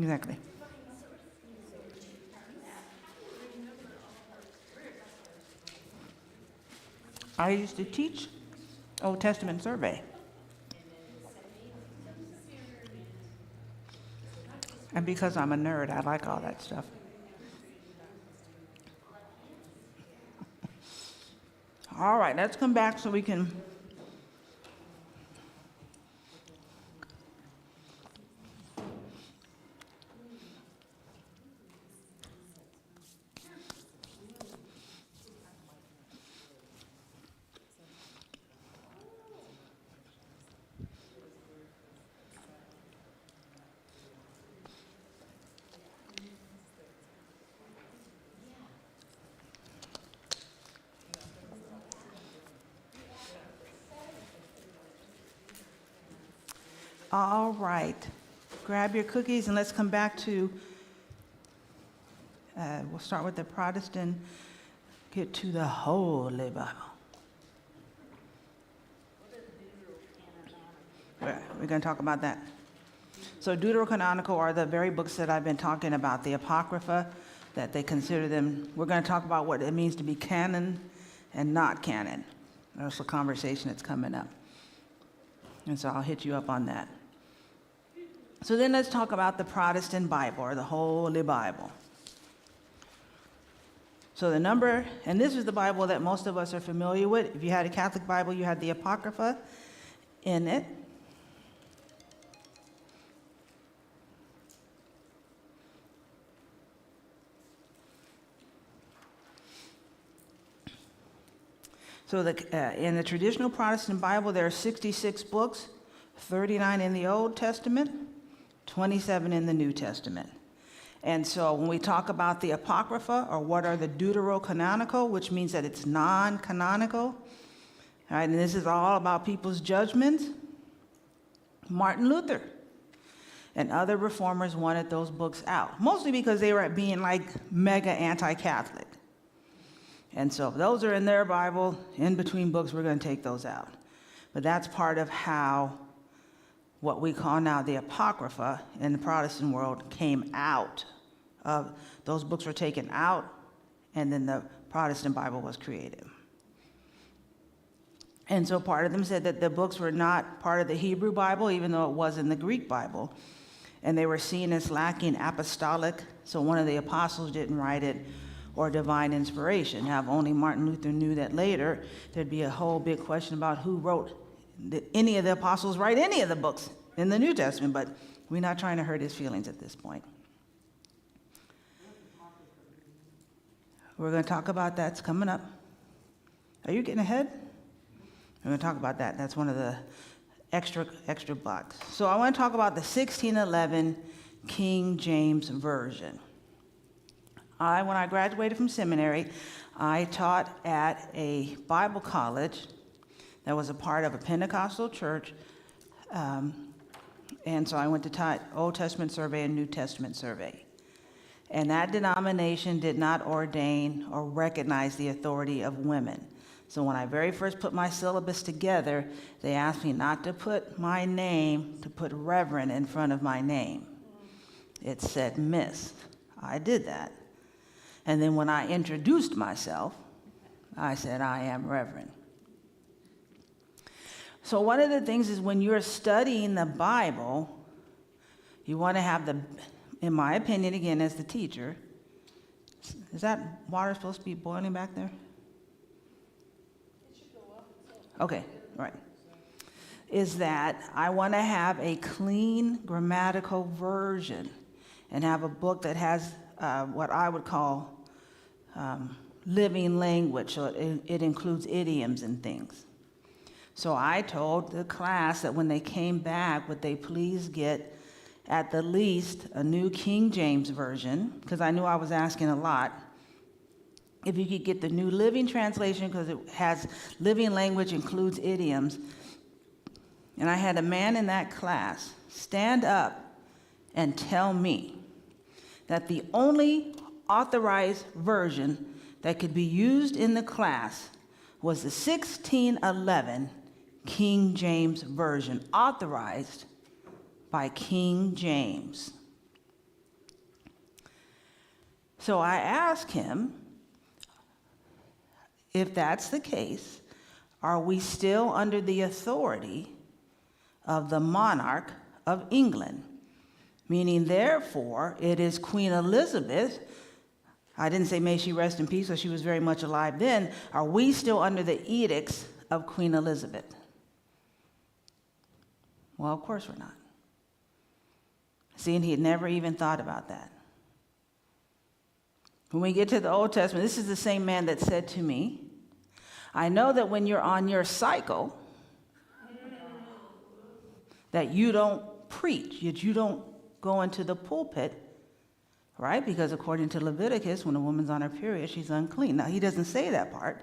Exactly. I used to teach Old Testament survey. And because I'm a nerd, I like all that stuff. All right, let's come back so we can. All right, grab your cookies and let's come back to, we'll start with the Protestant, get to the Holy Bible. We're going to talk about that. So deuterocanonical are the very books that I've been talking about, the Apocrypha, that they consider them. We're going to talk about what it means to be canon and not canon. That's a conversation that's coming up. And so I'll hit you up on that. So then let's talk about the Protestant Bible, or the Holy Bible. So the number, and this is the Bible that most of us are familiar with. If you had a Catholic Bible, you had the Apocrypha in it. So in the traditional Protestant Bible, there are 66 books, 39 in the Old Testament, 27 in the New Testament. And so when we talk about the Apocrypha, or what are the deuterocanonical, which means that it's non-canonical, all right, and this is all about people's judgments, Martin Luther and other reformers wanted those books out, mostly because they were being like mega anti-Catholic. And so if those are in their Bible, in between books, we're going to take those out. But that's part of how what we call now the Apocrypha in the Protestant world came out. Those books were taken out, and then the Protestant Bible was created. And so part of them said that the books were not part of the Hebrew Bible, even though it was in the Greek Bible. And they were seen as lacking apostolic, so one of the apostles didn't write it, or divine inspiration. Now, if only Martin Luther knew that later, there'd be a whole big question about who wrote, did any of the apostles write any of the books in the New Testament, but we're not trying to hurt his feelings at this point. We're going to talk about that. It's coming up. Are you getting ahead? We're going to talk about that. That's one of the extra blocks. So I want to talk about the 1611 King James Version. When I graduated from seminary, I taught at a Bible college that was a part of a Pentecostal church. And so I went to taught Old Testament survey and New Testament survey. And that denomination did not ordain or recognize the authority of women. So when I very first put my syllabus together, they asked me not to put my name, to put Reverend in front of my name. It said Miss. I did that. And then when I introduced myself, I said, I am Reverend. So one of the things is when you're studying the Bible, you want to have in my opinion, again, as the teacher, is that water supposed to be boiling back there? It should go up. Okay, right. Is that I want to have a clean grammatical version and have a book that has what I would call living language, so it includes idioms and things. So I told the class that when they came back, would they please get at the least a new King James Version, because I knew I was asking a lot. If you could get the New Living Translation, because it has living language, includes idioms. And I had a man in that class stand up and tell me that the only authorized version that could be used in the class was the 1611 King James Version, authorized by King James. So I asked him, if that's the case, are we still under the authority of the monarch of England? Meaning, therefore, it is Queen Elizabeth. I didn't say may she rest in peace, so she was very much alive then. Are we still under the edicts of Queen Elizabeth? Well, of course we're not. See, and he had never even thought about that. When we get to the Old Testament, this is the same man that said to me, I know that when you're on your cycle, that you don't preach, that you don't go into the pulpit, right? Because according to Leviticus, when a woman's on her period, she's unclean. Now, he doesn't say that part.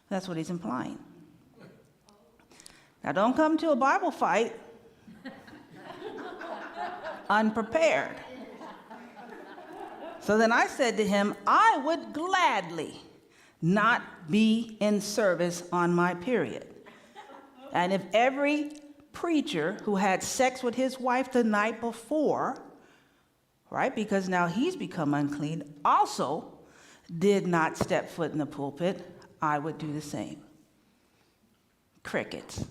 That's what he's implying. Now, don't come to a Bible fight unprepared. So then I said to him, I would gladly not be in service on my period. And if every preacher who had sex with his wife the night before, right, because now he's become unclean, also did not step foot in the pulpit, I would do the same. Crickets.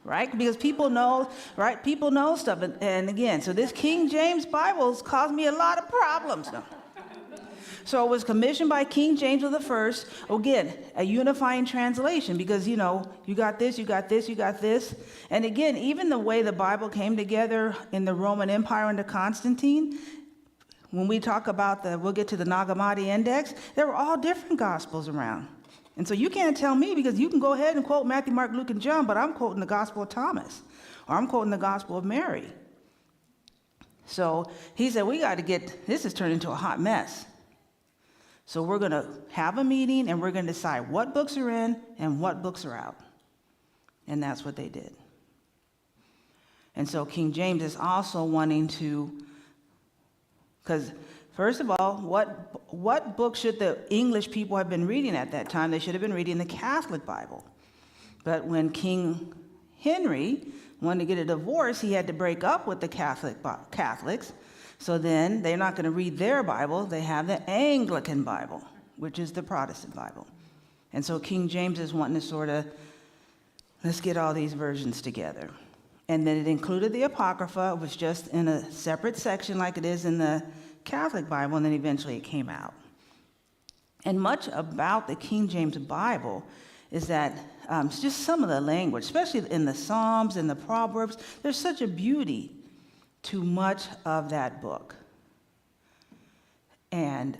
Right? Because people know, right? People know stuff. And again, so this King James Bible has caused me a lot of problems now. So it was commissioned by King James I. Again, a unifying translation because, you know, you got this, you got this, you got this. And again, even the way the Bible came together in the Roman Empire under Constantine, when we talk about we'll get to the Nag Hammadi Index, there were all different gospels around. And so you can't tell me, because you can go ahead and quote Matthew, Mark, Luke, and John, but I'm quoting the Gospel of Thomas, or I'm quoting the Gospel of Mary. So he said, this has turned into a hot mess. So we're going to have a meeting, and we're going to decide what books are in and what books are out. And that's what they did. And so King James is also wanting to, because first of all, what book should the English people have been reading at that time? They should have been reading the Catholic Bible. But when King Henry wanted to get a divorce, he had to break up with the Catholics. So then they're not going to read their Bible. They have the Anglican Bible, which is the Protestant Bible. And so King James is wanting to sort of, let's get all these versions together. And then it included the Apocrypha. It was just in a separate section like it is in the Catholic Bible, and then eventually it came out. And much about the King James Bible is that it's just some of the language, especially in the Psalms and the Proverbs, there's such a beauty to much of that book. And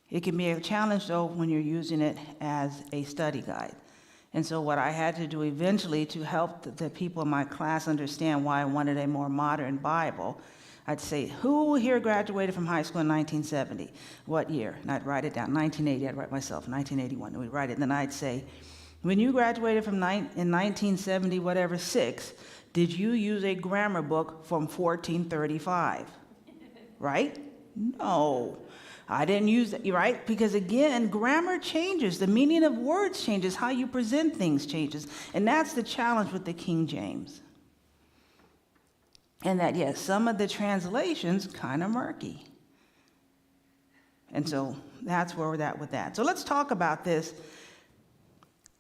it can be a challenge, though, when you're using it as a study guide. And so what I had to do eventually to help the people in my class understand why I wanted a more modern Bible, I'd say, who here graduated from high school in 1970? What year? And I'd write it down. 1980, I'd write myself, 1981. And we'd write it, and then I'd say, when you graduated from in 1970, whatever, 6, did you use a grammar book from 1435? Right? No. I didn't use that, right? Because again, grammar changes. The meaning of words changes. How you present things changes. And that's the challenge with the King James. And that, yes, some of the translations kind of murky. And so that's where we're at with that. So let's talk about this.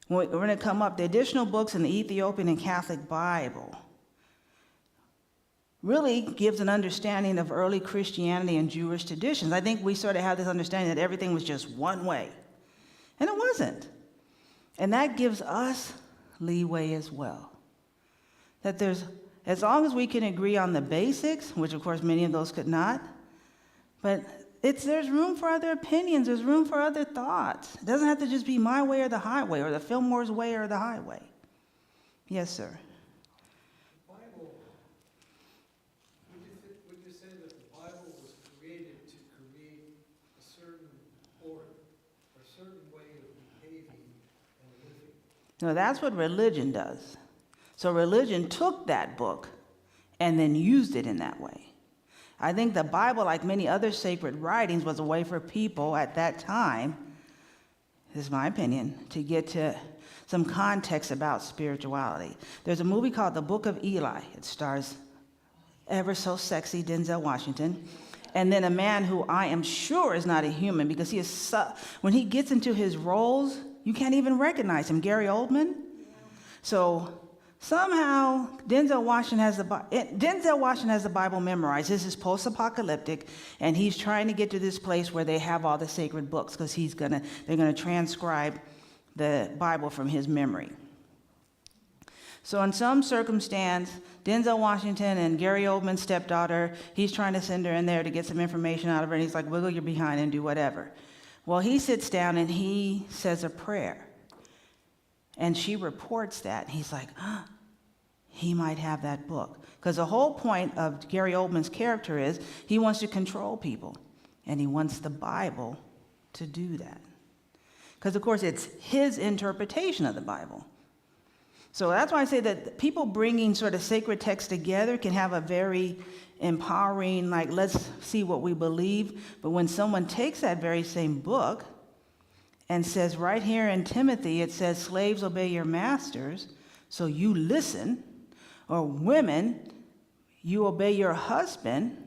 We're going to come up, the additional books in the Ethiopian and Catholic Bible really gives an understanding of early Christianity and Jewish traditions. I think we sort of have this understanding that everything was just one way. And it wasn't. And that gives us leeway as well. That there's, as long as we can agree on the basics, which of course many of those could not, but there's room for other opinions, there's room for other thoughts. It doesn't have to just be my way or the highway, or the Fillmore's way or the highway. Yes, sir. The Bible, would you say that the Bible was created to create a certain order, a certain way of behaving and living? No, that's what religion does. So religion took that book and then used it in that way. I think the Bible, like many other sacred writings, was a way for people at that time, this is my opinion, to get to some context about spirituality. There's a movie called The Book of Eli. It stars ever so sexy Denzel Washington. And then a man who I am sure is not a human, because he is when he gets into his roles, you can't even recognize him. Gary Oldman. So somehow Denzel Washington has the Bible memorized. This is post-apocalyptic, and he's trying to get to this place where they have all the sacred books, because they're gonna transcribe the Bible from his memory. So in some circumstance, Denzel Washington and Gary Oldman's stepdaughter, he's trying to send her in there to get some information out of her, and he's like, wiggle your behind and do whatever. Well, he sits down and he says a prayer. And she reports that. He's like, he might have that book. Because the whole point of Gary Oldman's character is he wants to control people. And he wants the Bible to do that. Because, of course, it's his interpretation of the Bible. So that's why I say that people bringing sort of sacred texts together can have a very empowering, like, let's see what we believe. But when someone takes that very same book and says, right here in Timothy, it says, slaves, obey your masters, so you listen. Or women, you obey your husband.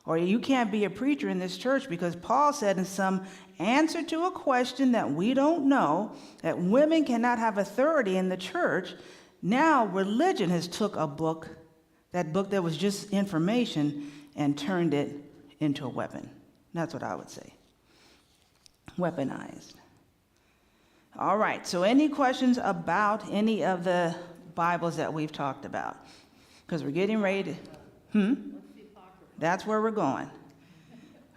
Or you can't be a preacher in this church because Paul said in some answer to a question that we don't know, that women cannot have authority in the church. Now religion has took a book, that book that was just information, and turned it into a weapon. That's what I would say. Weaponized. All right, so any questions about any of the Bibles that we've talked about? Because we're getting ready to... That's where we're going.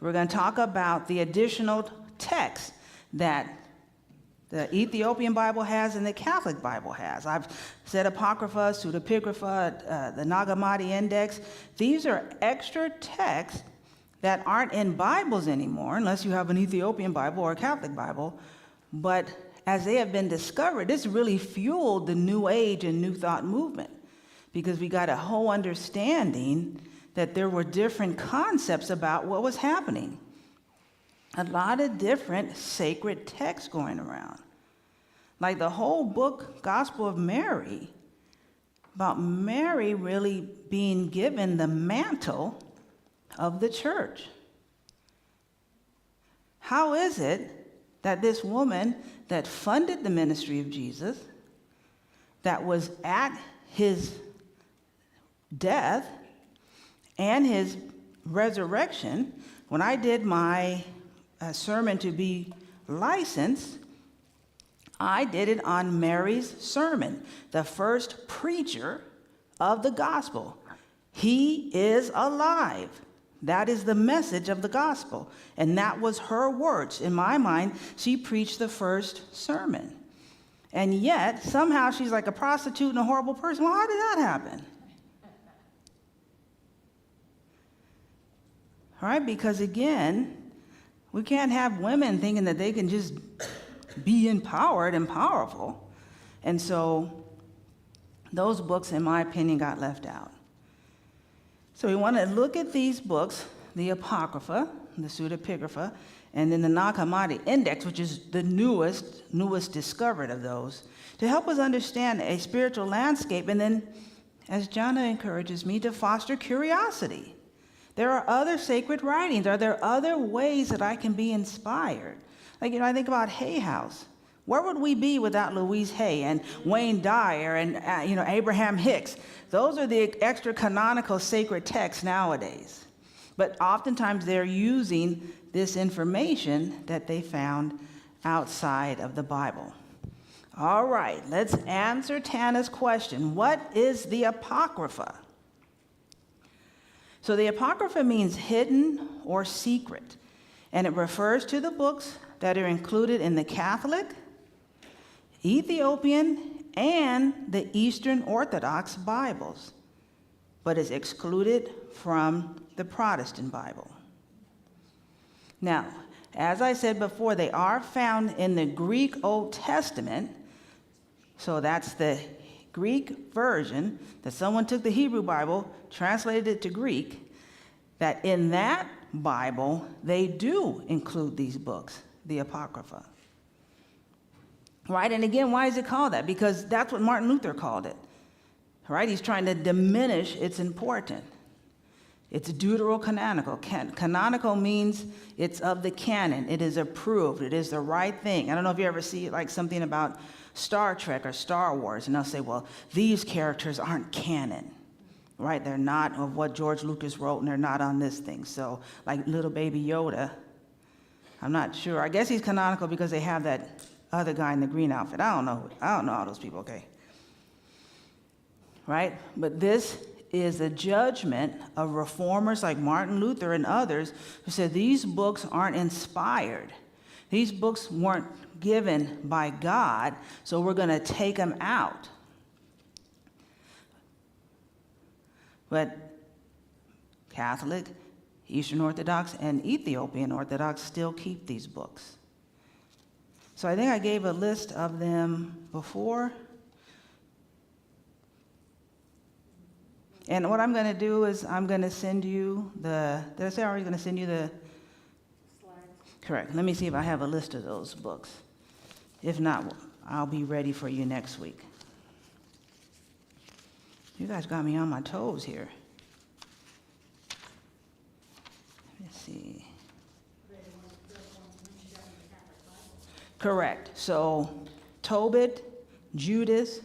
We're going to talk about the additional texts that the Ethiopian Bible has and the Catholic Bible has. I've said Apocrypha, Pseudepigrapha, the Nag Hammadi Index. These are extra texts that aren't in Bibles anymore, unless you have an Ethiopian Bible or a Catholic Bible. But as they have been discovered, this really fueled the New Age and New Thought movement, because we got a whole understanding that there were different concepts about what was happening. A lot of different sacred texts going around. Like the whole book, Gospel of Mary, about Mary really being given the mantle of the church. How is it that this woman that funded the ministry of Jesus, that was at his death and his resurrection, when I did my sermon to be licensed, I did it on Mary's sermon, the first preacher of the gospel. He is alive. That is the message of the gospel. And that was her words. In my mind, she preached the first sermon. And yet, somehow she's like a prostitute and a horrible person. Well, how did that happen? All right, because again, we can't have women thinking that they can just be empowered and powerful. And so those books, in my opinion, got left out. So we want to look at these books, the Apocrypha, the Pseudepigrapha, and then the Nag Hammadi Index, which is the newest discovered of those, to help us understand a spiritual landscape, and then, as Jana encourages me, to foster curiosity. There are other sacred writings. Are there other ways that I can be inspired? Like, I think about Hay House. Where would we be without Louise Hay and Wayne Dyer and, Abraham Hicks? Those are the extra canonical sacred texts nowadays. But oftentimes they're using this information that they found outside of the Bible. All right, let's answer Tana's question. What is the Apocrypha? So the Apocrypha means hidden or secret, and it refers to the books that are included in the Catholic, Ethiopian, and the Eastern Orthodox Bibles, but is excluded from the Protestant Bible. Now, as I said before, they are found in the Greek Old Testament, so that's the Greek version, that someone took the Hebrew Bible, translated it to Greek, that in that Bible, they do include these books, the Apocrypha. Right? And again, why is it called that? Because that's what Martin Luther called it. Right? He's trying to diminish its importance. It's deuterocanonical. Canonical means it's of the canon. It is approved. It is the right thing. I don't know if you ever see like something about Star Trek or Star Wars, and they'll say, well, these characters aren't canon, right? They're not of what George Lucas wrote, and they're not on this thing. So like little baby Yoda, I'm not sure. I guess he's canonical because they have that other guy in the green outfit. I don't know all those people, okay? Right? But this is the judgment of reformers like Martin Luther and others who said these books aren't inspired. These books weren't given by God, so we're going to take them out. But Catholic, Eastern Orthodox, and Ethiopian Orthodox still keep these books. So I think I gave a list of them before. And what I'm going to do is I'm going to send you did I say I was going to send you the Slides. Correct. Let me see if I have a list of those books. If not, I'll be ready for you next week. You guys got me on my toes here. Let's see. Correct. So, Tobit, Judas,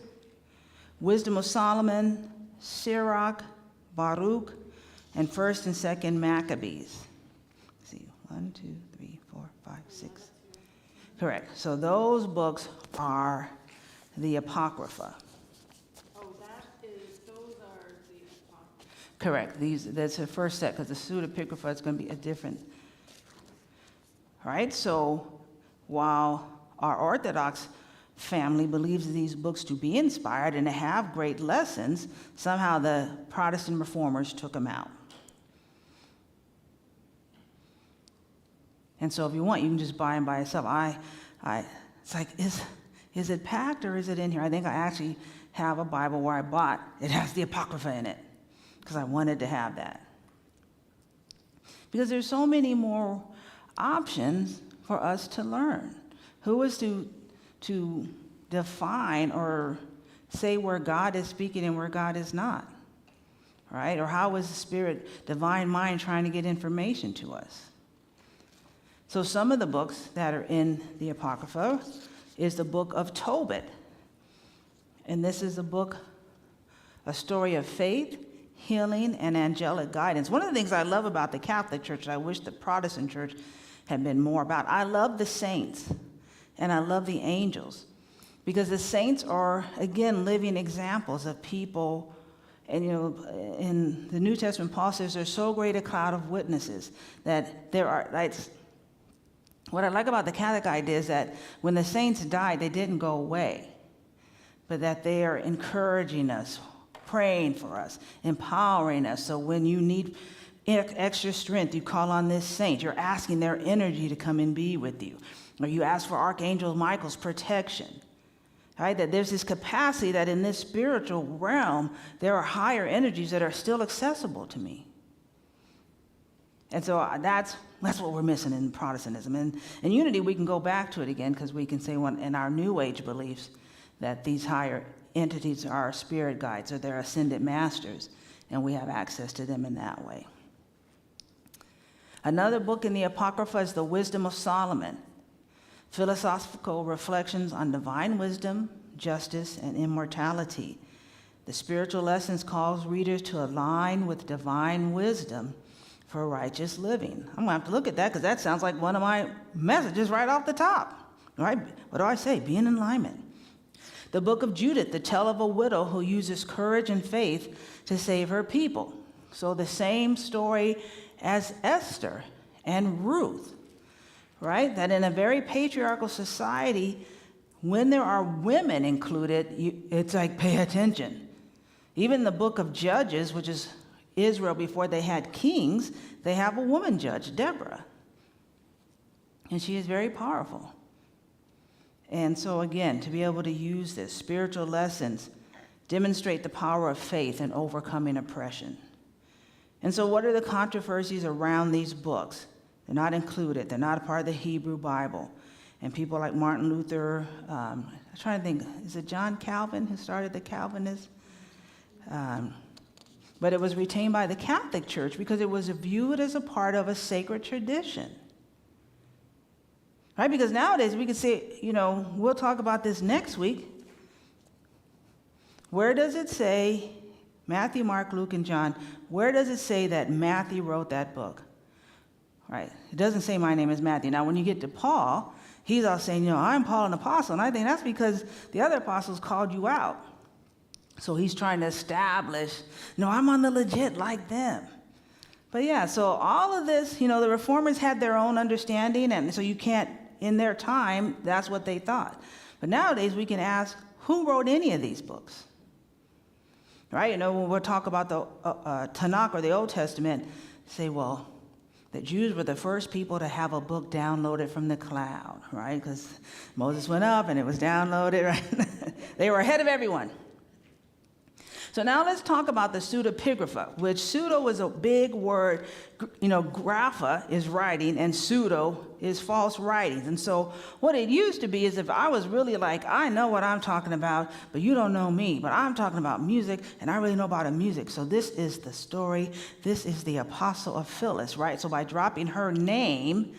Wisdom of Solomon, Sirach, Baruch, and 1st and 2nd Maccabees. Let's see, 1, 2, 3, 4, 5, 6. Correct. So those books are the Apocrypha. Oh, those are the apocrypha. Correct. That's the first set, because the pseudepigrapha is going to be a different. All right. So while our Orthodox family believes these books to be inspired and to have great lessons, somehow the Protestant reformers took them out. And so if you want, you can just buy them by itself. It's like, is it packed or is it in here? I think I actually have a Bible where I bought, it has the Apocrypha in it, because I wanted to have that. Because there's so many more options for us to learn. Who is to define or say where God is speaking and where God is not, right? Or how is the Spirit, divine mind, trying to get information to us? So some of the books that are in the Apocrypha is the book of Tobit. And this is a book, a story of faith, healing, and angelic guidance. One of the things I love about the Catholic Church, I wish the Protestant Church had been more about, I love the saints and I love the angels, because the saints are, again, living examples of people. And, in the New Testament, Paul says there's so great a cloud of witnesses that there are, what I like about the Catholic idea is that when the saints died, they didn't go away, but that they are encouraging us, praying for us, empowering us. So when you need extra strength, you call on this saint. You're asking their energy to come and be with you. Or you ask for Archangel Michael's protection. Right? That there's this capacity that in this spiritual realm, there are higher energies that are still accessible to me. And so that's what we're missing in Protestantism. And in unity, we can go back to it again, because we can say in our New Age beliefs that these higher entities are spirit guides or they're ascended masters, and we have access to them in that way. Another book in the Apocrypha is the Wisdom of Solomon, philosophical reflections on divine wisdom, justice, and immortality. The spiritual lessons calls readers to align with divine wisdom for righteous living. I'm going to have to look at that, because that sounds like one of my messages right off the top. Right? What do I say? Be in alignment. The book of Judith, the tale of a widow who uses courage and faith to save her people. So the same story as Esther and Ruth. Right? That in a very patriarchal society, when there are women included, it's like, pay attention. Even the book of Judges, which is Israel before they had kings, they have a woman judge, Deborah. And she is very powerful. And so again, to be able to use this, spiritual lessons demonstrate the power of faith in overcoming oppression. And so what are the controversies around these books? They're not included. They're not a part of the Hebrew Bible. And people like Martin Luther, I'm trying to think, is it John Calvin who started the Calvinists? But but it was retained by the Catholic Church because it was viewed as a part of a sacred tradition. Right? Because nowadays we could say, we'll talk about this next week. Where does it say, Matthew, Mark, Luke, and John, where does it say that Matthew wrote that book? Right? It doesn't say my name is Matthew. Now, when you get to Paul, he's all saying, I'm Paul, an apostle. And I think that's because the other apostles called you out. So he's trying to establish, no, I'm on the legit like them. But yeah, so all of this, the reformers had their own understanding, and so you can't, in their time, that's what they thought. But nowadays we can ask, who wrote any of these books? Right? When we'll talk about the Tanakh or the Old Testament, say, well, the Jews were the first people to have a book downloaded from the cloud, right? Because Moses went up and it was downloaded, right? They were ahead of everyone. So now let's talk about the pseudepigrapha, which pseudo is a big word. Grapha is writing and pseudo is false writings. And so what it used to be is if I was really like, I know what I'm talking about, but you don't know me, but I'm talking about music and I really know about music. So this is the story. This is the Apostle of Phyllis, right? So by dropping her name,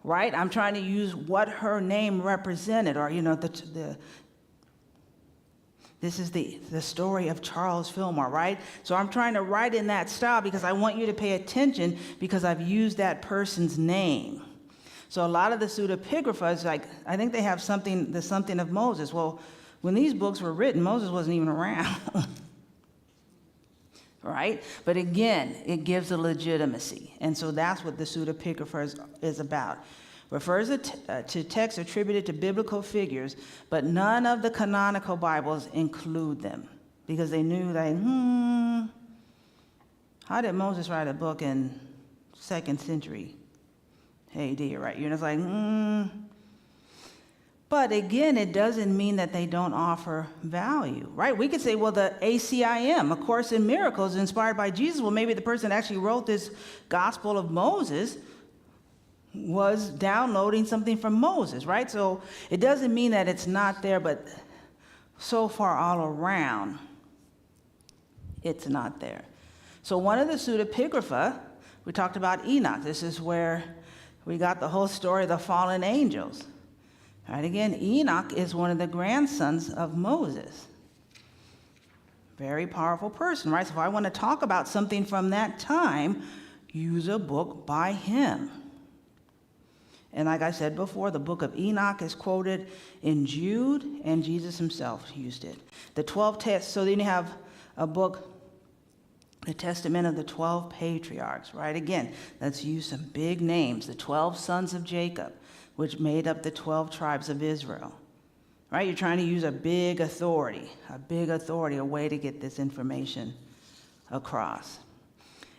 right, I'm trying to use what her name represented, or, this is the story of Charles Fillmore, right? So I'm trying to write in that style because I want you to pay attention because I've used that person's name. So a lot of the pseudepigraphas, I think they have something of Moses. Well, when these books were written, Moses wasn't even around. Right? But again, it gives a legitimacy. And so that's what the pseudepigrapha is about. Refers to texts attributed to biblical figures, but none of the canonical Bibles include them because they knew how did Moses write a book in 2nd century AD, right? It's like, But again, it doesn't mean that they don't offer value, right? We could say, well, the ACIM, A Course in Miracles, inspired by Jesus. Well, maybe the person that actually wrote this Gospel of Moses was downloading something from Moses, right? So it doesn't mean that it's not there, but so far all around, it's not there. So one of the pseudepigrapha, we talked about Enoch. This is where we got the whole story of the fallen angels. Right? Again, Enoch is one of the grandsons of Moses. Very powerful person, right? So if I want to talk about something from that time, use a book by him. And like I said before, the book of Enoch is quoted in Jude, and Jesus himself used it. The 12 texts, so then you have a book, the Testament of the 12 Patriarchs, right? Again, let's use some big names. The 12 sons of Jacob, which made up the 12 tribes of Israel, right? You're trying to use a big authority, a way to get this information across.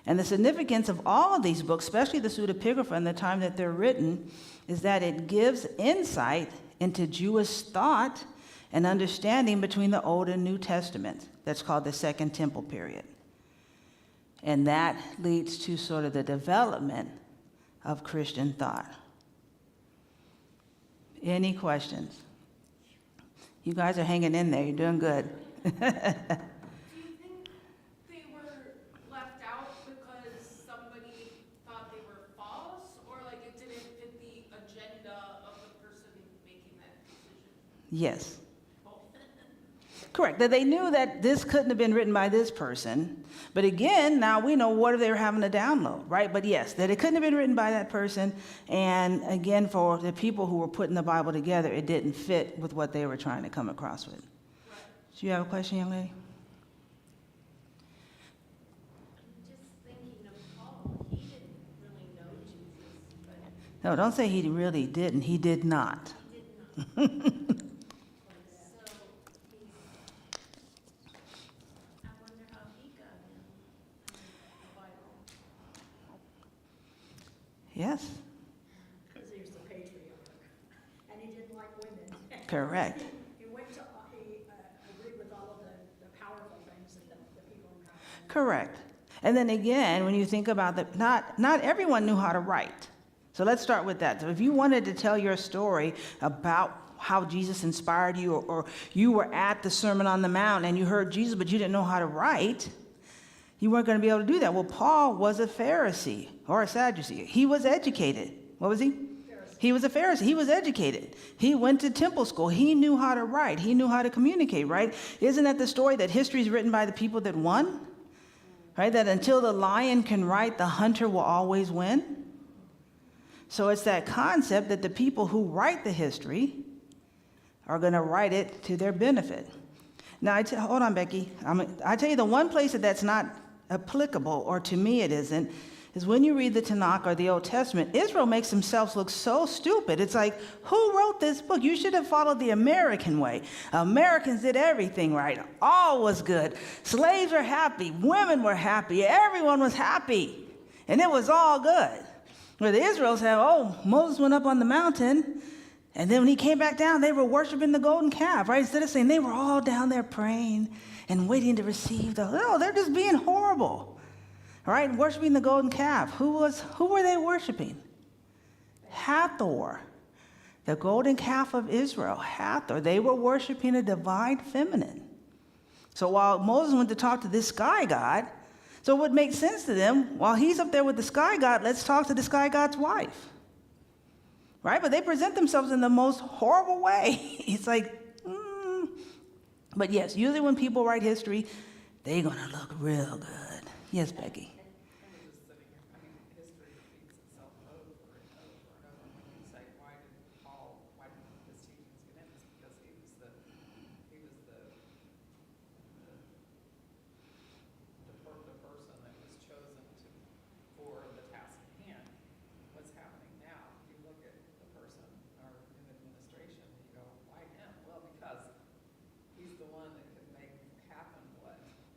And the significance of all of these books, especially the pseudepigrapha and the time that they're written, is that it gives insight into Jewish thought and understanding between the Old and New Testaments. That's called the Second Temple period. And that leads to sort of the development of Christian thought. Any questions? You guys are hanging in there. You're doing good. Do you think they were left out because somebody thought they were false, or like it didn't fit the agenda of the person making that decision? Yes. Correct. That they knew that this couldn't have been written by this person. But again, now we know what they were having to download, right? But yes, that it couldn't have been written by that person. And again, for the people who were putting the Bible together, it didn't fit with what they were trying to come across with. Right. Do you have a question, young lady? I'm just thinking of Paul. He didn't really know Jesus, but No, don't say he really didn't. He did not. he did not. So he's, I wonder how he got in the Bible. Yes, Because he was the patriarch, and he didn't like women. correct. He agreed with all of the powerful things that the people in power. Correct. And then again, when you think about that, not everyone knew how to write. So let's start with that. So if you wanted to tell your story about how Jesus inspired you, or you were at the Sermon on the Mount and you heard Jesus, but you didn't know how to write, You weren't going to be able to do that. Well, Paul was a Pharisee or a Sadducee. He was educated. What was he? He was a Pharisee. He was educated. He went to temple school. He knew how to write. He knew how to communicate, right? Isn't that the story that history is written by the people that won? Right? That until the lion can write, the hunter will always win. So it's that concept that the people who write the history are going to write it to their benefit. Now, hold on, Becky. I tell you, the one place that's not applicable, or to me it isn't, is when you read the Tanakh or the Old Testament, Israel makes themselves look so stupid. It's like, who wrote this book? You should have followed the American way. Americans did everything right. All was good. Slaves were happy. Women were happy. Everyone was happy. And it was all good. Where the Israelites said, oh, Moses went up on the mountain, and then when he came back down, they were worshiping the golden calf, right? Instead of saying they were all down there praying and waiting to receive no, they're just being horrible. Right, worshiping the golden calf. Who were they worshiping? Hathor, the golden calf of Israel. Hathor. They were worshiping a divine feminine. So while Moses went to talk to this sky god, so it would make sense to them, while he's up there with the sky god, let's talk to the sky god's wife. Right? But they present themselves in the most horrible way. It's like, But yes, usually when people write history, they're going to look real good. Yes, Becky.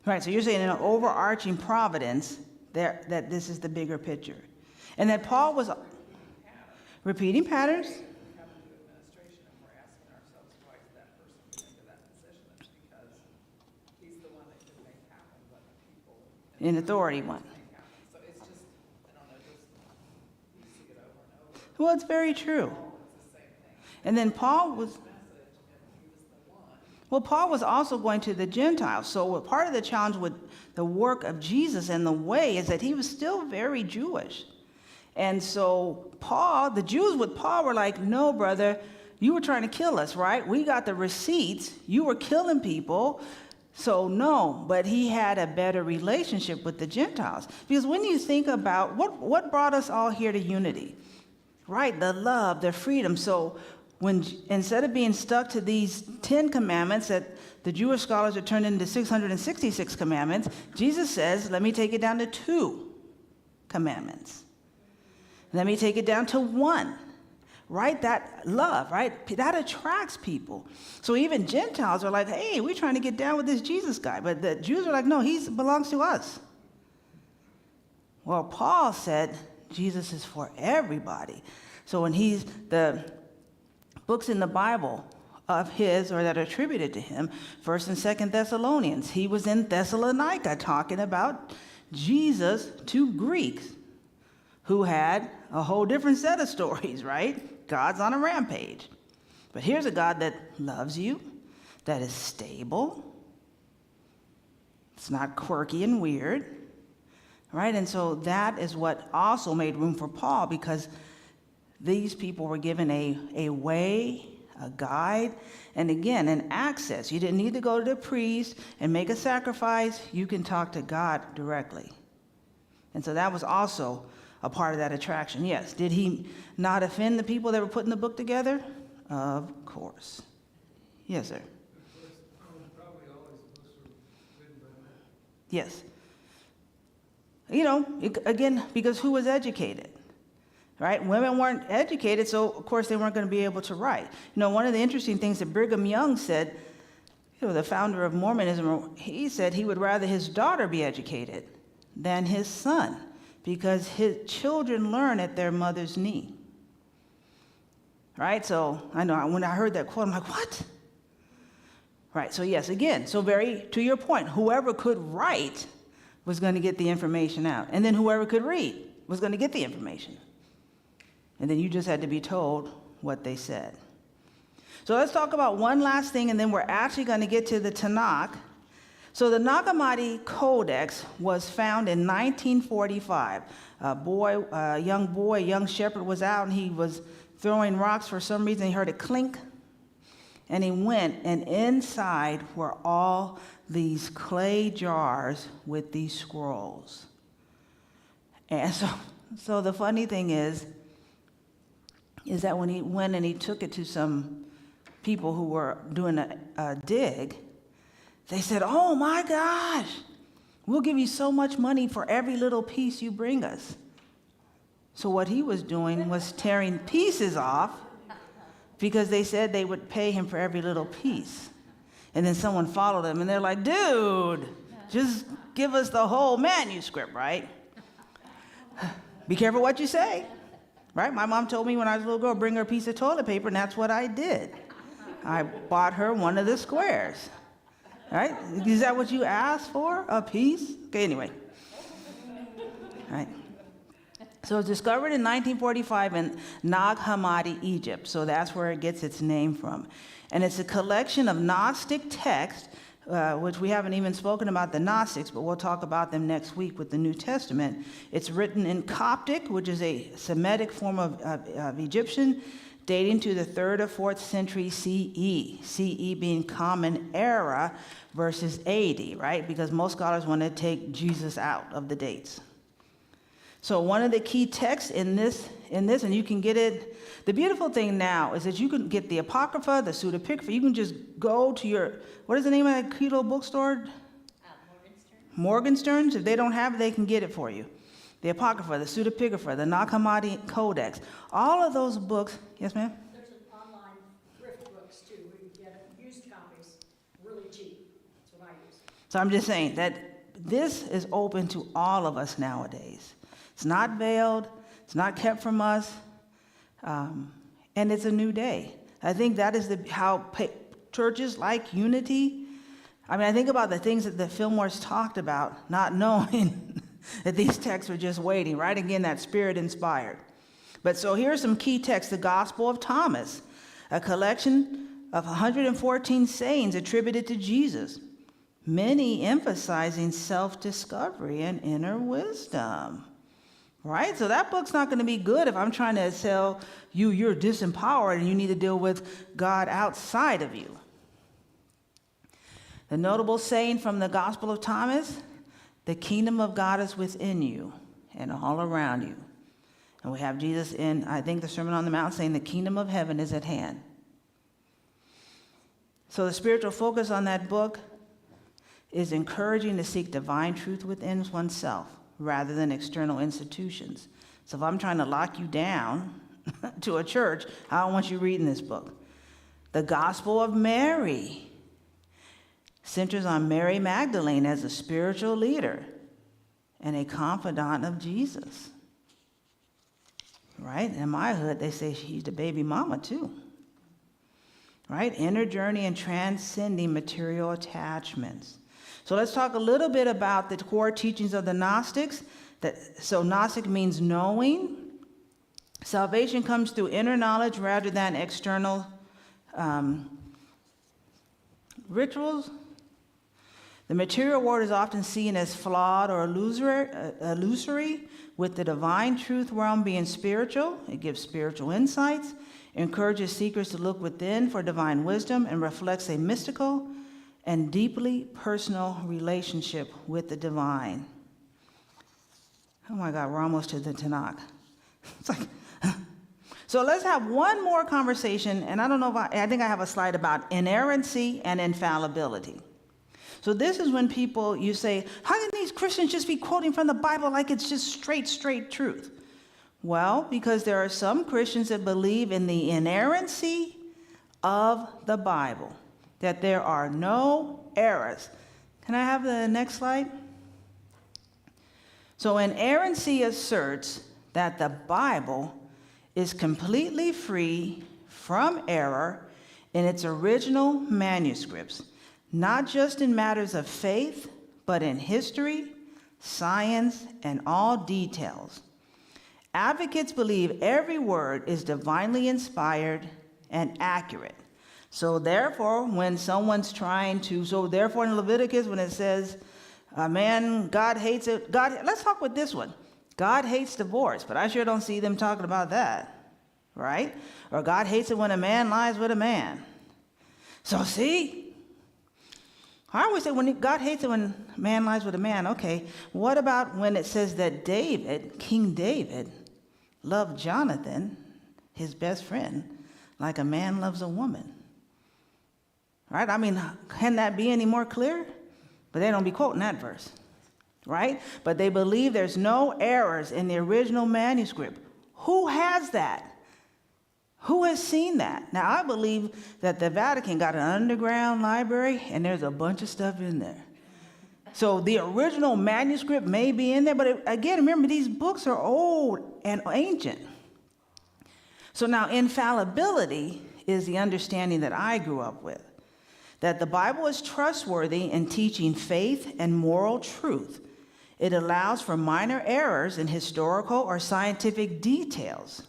Right, so you're saying in an overarching providence that this is the bigger picture. And that Paul was repeating patterns. In authority one. So it's just, I don't know, just you see it over and over. Well, it's very true. It's the same thing. And then Paul was. Well, Paul was also going to the Gentiles. So part of the challenge with the work of Jesus and the way is that he was still very Jewish. And so the Jews with Paul were like, no, brother, you were trying to kill us, right? We got the receipts. You were killing people. So no, but he had a better relationship with the Gentiles. Because when you think about what brought us all here to unity, right? The love, the freedom. So when instead of being stuck to these 10 commandments that the Jewish scholars have turned into 666 commandments, Jesus says, let me take it down to 2 commandments. Let me take it down to 1. Right? That love, right? That attracts people. So even Gentiles are like, hey, we're trying to get down with this Jesus guy. But the Jews are like, no, he belongs to us. Well, Paul said Jesus is for everybody. So when the books in the Bible of his or that are attributed to him, 1st and 2nd Thessalonians, he was in Thessalonica talking about Jesus to Greeks who had a whole different set of stories, right? God's on a rampage. But here's a God that loves you, that is stable. It's not quirky and weird, right? And so that is what also made room for Paul, because these people were given a way, a guide, and again, an access. You didn't need to go to the priest and make a sacrifice. You can talk to God directly. And so that was also a part of that attraction. Yes. Did he not offend the people that were putting the book together? Of course. Yes, sir. Probably all his books were written by men. Yes. You know, again, because who was educated? Right? Women weren't educated, so of course they weren't going to be able to write. You know, one of the interesting things that Brigham Young said, the founder of Mormonism, he said he would rather his daughter be educated than his son, because his children learn at their mother's knee. Right? So I know when I heard that quote, I'm like, what? Right. So yes, again, so very to your point, whoever could write was going to get the information out. And then whoever could read was going to get the information. And then you just had to be told what they said. So let's talk about one last thing, and then we're actually going to get to the Tanakh. So the Nag Hammadi Codex was found in 1945. A young shepherd was out and he was throwing rocks for some reason. He heard a clink and he went, and inside were all these clay jars with these scrolls. And so the funny thing is that when he went and he took it to some people who were doing a dig, they said, "Oh my gosh, we'll give you so much money for every little piece you bring us." So what he was doing was tearing pieces off because they said they would pay him for every little piece. And then someone followed him and they're like, "Dude, just give us the whole manuscript, right? Be careful what you say." Right? My mom told me when I was a little girl, bring her a piece of toilet paper, and that's what I did. I bought her one of the squares. Right? Is that what you asked for? A piece? Okay, anyway. Right. So it was discovered in 1945 in Nag Hammadi, Egypt. So that's where it gets its name from. And it's a collection of Gnostic texts, which we haven't even spoken about the Gnostics, but we'll talk about them next week with the New Testament. It's written in Coptic, which is a Semitic form of Egyptian, dating to the 3rd or 4th century CE. CE being Common Era versus AD, right? Because most scholars want to take Jesus out of the dates. So one of the key texts in this, and you can get it. The beautiful thing now is that you can get the Apocrypha, the Pseudepigrapha. You can just go to your, what is the name of that cute little bookstore? Morgenstern's. If they don't have it, they can get it for you. The Apocrypha, the Pseudepigrapha, the Nag Hammadi Codex. All of those books, yes ma'am? There's an online thrift books too, where you get used copies really cheap. That's what I use. So I'm just saying that this is open to all of us nowadays. It's not veiled. It's not kept from us. And it's a new day. I think that is how churches like unity. I mean, I think about the things that the Fillmores talked about, not knowing that these texts are just waiting, right? Again, that spirit inspired. But so here's some key texts. The Gospel of Thomas, a collection of 114 sayings attributed to Jesus, many emphasizing self-discovery and inner wisdom. Right? So that book's not going to be good if I'm trying to tell you you're disempowered and you need to deal with God outside of you. The notable saying from the Gospel of Thomas, the kingdom of God is within you and all around you. And we have Jesus in, I think, the Sermon on the Mount saying the kingdom of heaven is at hand. So the spiritual focus on that book is encouraging to seek divine truth within oneself, rather than external institutions. So if I'm trying to lock you down to a church, I don't want you reading this book. The Gospel of Mary centers on Mary Magdalene as a spiritual leader and a confidant of Jesus. Right? In my hood, they say she's the baby mama too. Right? Inner journey and transcending material attachments. So let's talk a little bit about the core teachings of the Gnostics. So Gnostic means knowing. Salvation comes through inner knowledge rather than external rituals. The material world is often seen as flawed or illusory, with the divine truth realm being spiritual. It gives spiritual insights, encourages seekers to look within for divine wisdom, and reflects a mystical and deeply personal relationship with the divine. Oh my God, we're almost to the Tanakh. It's like, so let's have one more conversation, and I don't know if I think I have a slide about inerrancy and infallibility. So this is when you say, how can these Christians just be quoting from the Bible like it's just straight truth? Well, because there are some Christians that believe in the inerrancy of the Bible, that there are no errors. Can I have the next slide? So inerrancy asserts that the Bible is completely free from error in its original manuscripts, not just in matters of faith, but in history, science, and all details. Advocates believe every word is divinely inspired and accurate. So therefore, when someone's therefore in Leviticus, when it says, God hates it, let's talk with this one. God hates divorce, but I sure don't see them talking about that, right? Or God hates it when a man lies with a man. So see, I always say God hates it when a man lies with a man. Okay, what about when it says that King David, loved Jonathan, his best friend, like a man loves a woman? Right? I mean, can that be any more clear? But they don't be quoting that verse. Right? But they believe there's no errors in the original manuscript. Who has that? Who has seen that? Now, I believe that the Vatican got an underground library, and there's a bunch of stuff in there. So the original manuscript may be in there, but again, remember, these books are old and ancient. So now, infallibility is the understanding that I grew up with, that the Bible is trustworthy in teaching faith and moral truth. It allows for minor errors in historical or scientific details,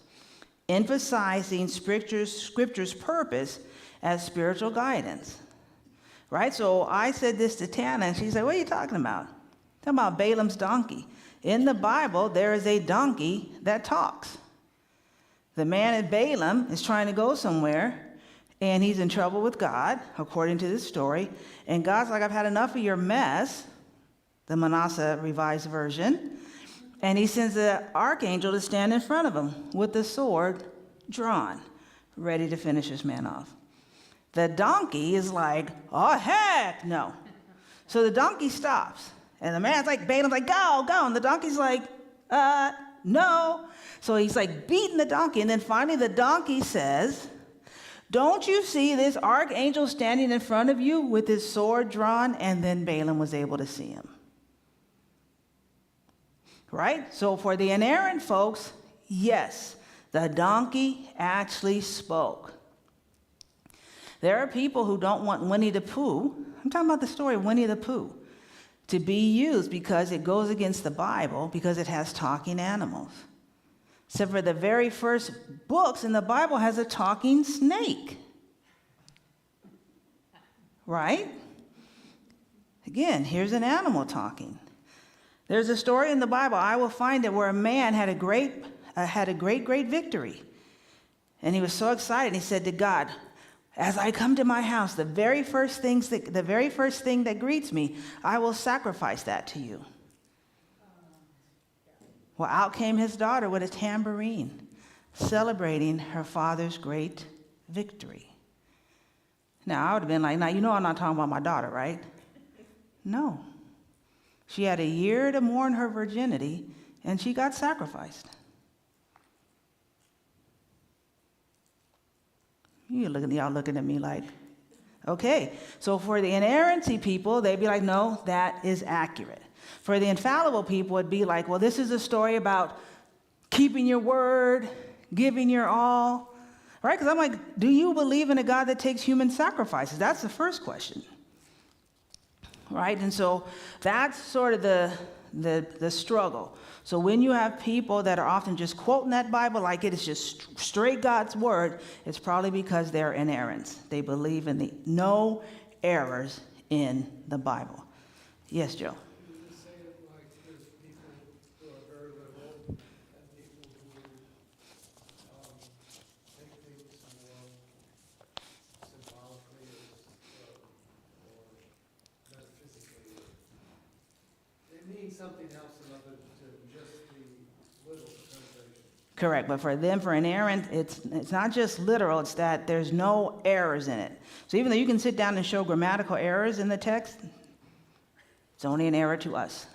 emphasizing Scripture's purpose as spiritual guidance. Right? So I said this to Tana, and she said, what are you talking about? I'm talking about Balaam's donkey. In the Bible, there is a donkey that talks. The man at Balaam is trying to go somewhere, and he's in trouble with God, according to this story. And God's like, I've had enough of your mess, the Minnassa Revised Version. And he sends the archangel to stand in front of him with the sword drawn, ready to finish this man off. The donkey is like, oh, heck no. So the donkey stops. And the man's like, Balaam's like, go, go. And the donkey's like, no. So he's like beating the donkey. And then finally the donkey says, don't you see this archangel standing in front of you with his sword drawn? And then Balaam was able to see him. Right? So for the inerrant folks, yes, the donkey actually spoke. There are people who don't want Winnie the Pooh, I'm talking about the story of Winnie the Pooh, to be used because it goes against the Bible, because it has talking animals. Except for the very first books in the Bible has a talking snake. Right? Again, here's an animal talking. There's a story in the Bible, I will find it, where a man had a great victory. And he was so excited, he said to God, as I come to my house, the very first thing that greets me, I will sacrifice that to you. Well, out came his daughter with a tambourine, celebrating her father's great victory. Now, I would have been like, now, you know I'm not talking about my daughter, right? No. She had a year to mourn her virginity, and she got sacrificed. Y'all looking at me like, okay. So for the inerrancy people, they'd be like, no, that is accurate. For the infallible people, it'd be like, well, this is a story about keeping your word, giving your all, right? Because I'm like, do you believe in a God that takes human sacrifices? That's the first question, right? And so that's sort of the struggle. So when you have people that are often just quoting that Bible like it is just straight God's word, it's probably because they're inerrant. They believe in no errors in the Bible. Yes, Joe? You just say it like there's people who are very liberal and people who take things more symbolically or metaphysically. They mean something else other than just the literal translation. Correct, but for them, for inerrant, it's not just literal, it's that there's no errors in it. So even though you can sit down and show grammatical errors in the text, it's only an error to us.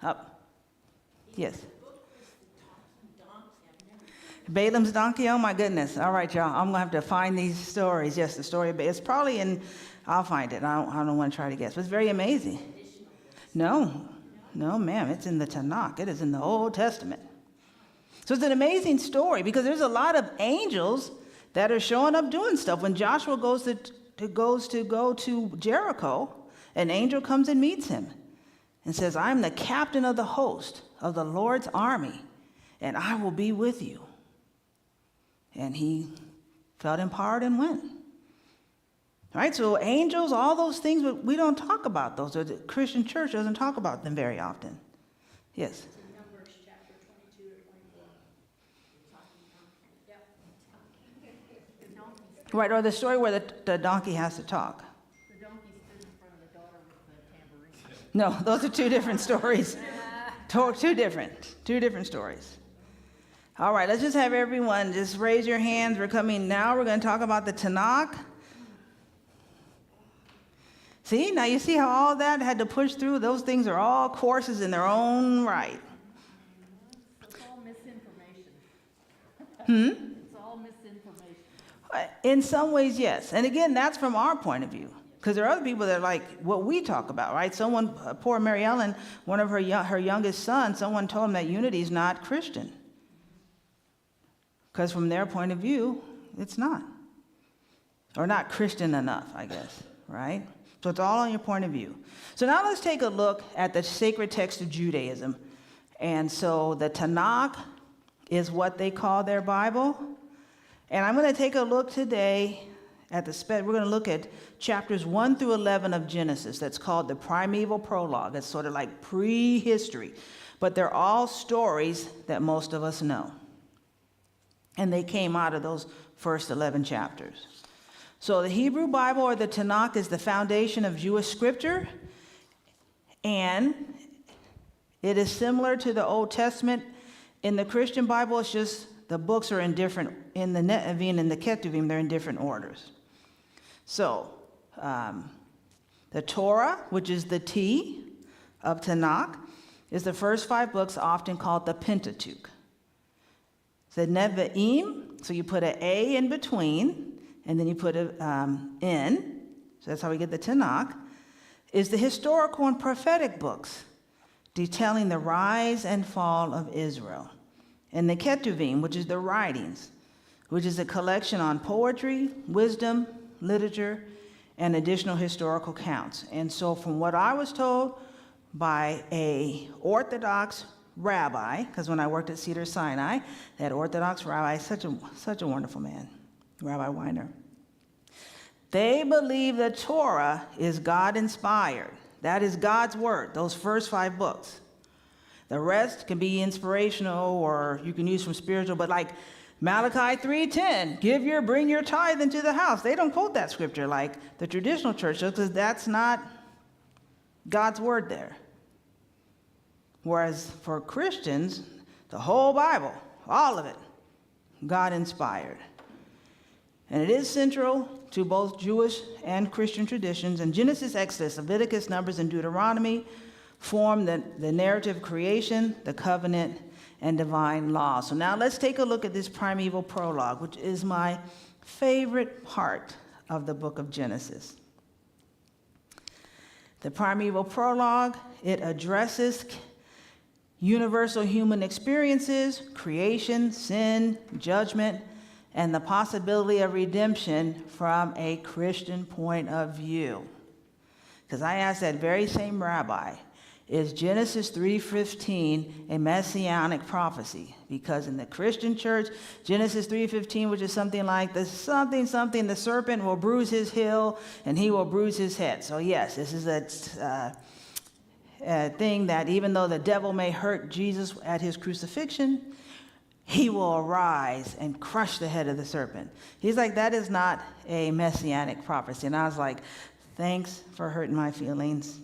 Up. Yes. Balaam's donkey, oh my goodness. All right, y'all, I'm gonna have to find these stories. Yes, the story of Balaam, it's probably in, I'll find it. I don't want to try to guess, but it's very amazing. No, ma'am, it's in the Tanakh. It is in the Old Testament. So it's an amazing story because there's a lot of angels that are showing up doing stuff. When Joshua goes to go to Jericho, an angel comes and meets him and says, I'm the captain of the host of the Lord's army, and I will be with you. And he felt empowered and went. Right? So angels, all those things, but we don't talk about those. Or the Christian church doesn't talk about them very often. Yes? It's in Numbers chapter 22 to 24. Yep. Right, or the story where the donkey has to talk. The donkey stood in front of the daughter with the tambourine. No, those are two different stories. Two different stories. All right, let's just have everyone just raise your hands. We're going to talk about the Tanakh. See, now you see how all that had to push through? Those things are all courses in their own right. It's all misinformation. It's all misinformation. In some ways, yes. And again, that's from our point of view. Because there are other people that are like what we talk about, right? Someone, poor Mary Ellen, one of her youngest sons, someone told him that unity is not Christian. Because from their point of view, it's not. Or not Christian enough, I guess, right? So it's all on your point of view. So now let's take a look at the sacred text of Judaism. And so the Tanakh is what they call their Bible. And I'm going to take a look today at we're going to look at chapters 1 through 11 of Genesis. That's called the primeval prologue. It's sort of like prehistory. But they're all stories that most of us know. And they came out of those first 11 chapters. So the Hebrew Bible, or the Tanakh, is the foundation of Jewish scripture. And it is similar to the Old Testament. In the Christian Bible, it's just the books are in the Ne'evim and the Ketuvim, they're in different orders. So, the Torah, which is the T of Tanakh, is the first 5 books, often called the Pentateuch. The Nevi'im, so you put an A in between, and then you put an N, so that's how we get the Tanakh, is the historical and prophetic books detailing the rise and fall of Israel. And the Ketuvim, which is the writings, which is a collection on poetry, wisdom, literature, and additional historical accounts. And so from what I was told by a Orthodox rabbi, because when I worked at Cedar Sinai, that Orthodox rabbi, such a wonderful man, Rabbi Weiner. They believe the Torah is God-inspired. That is God's word, those first 5 books. The rest can be inspirational or you can use from spiritual, but like Malachi 3:10, bring your tithe into the house. They don't quote that scripture like the traditional church does, because that's not God's word there. Whereas for Christians, the whole Bible, all of it, God-inspired. And it is central to both Jewish and Christian traditions. And Genesis, Exodus, Leviticus, Numbers, and Deuteronomy form the narrative of creation, the covenant, and divine law. So now let's take a look at this primeval prologue, which is my favorite part of the book of Genesis. The primeval prologue, it addresses universal human experiences, creation, sin, judgment, and the possibility of redemption from a Christian point of view. Because I asked that very same rabbi, is Genesis 3:15 a messianic prophecy? Because in the Christian church, Genesis 3:15, which is something like the serpent will bruise his heel and he will bruise his head. So yes, this is a thing that even though the devil may hurt Jesus at his crucifixion, he will arise and crush the head of the serpent. He's like, that is not a messianic prophecy. And I was like, thanks for hurting my feelings.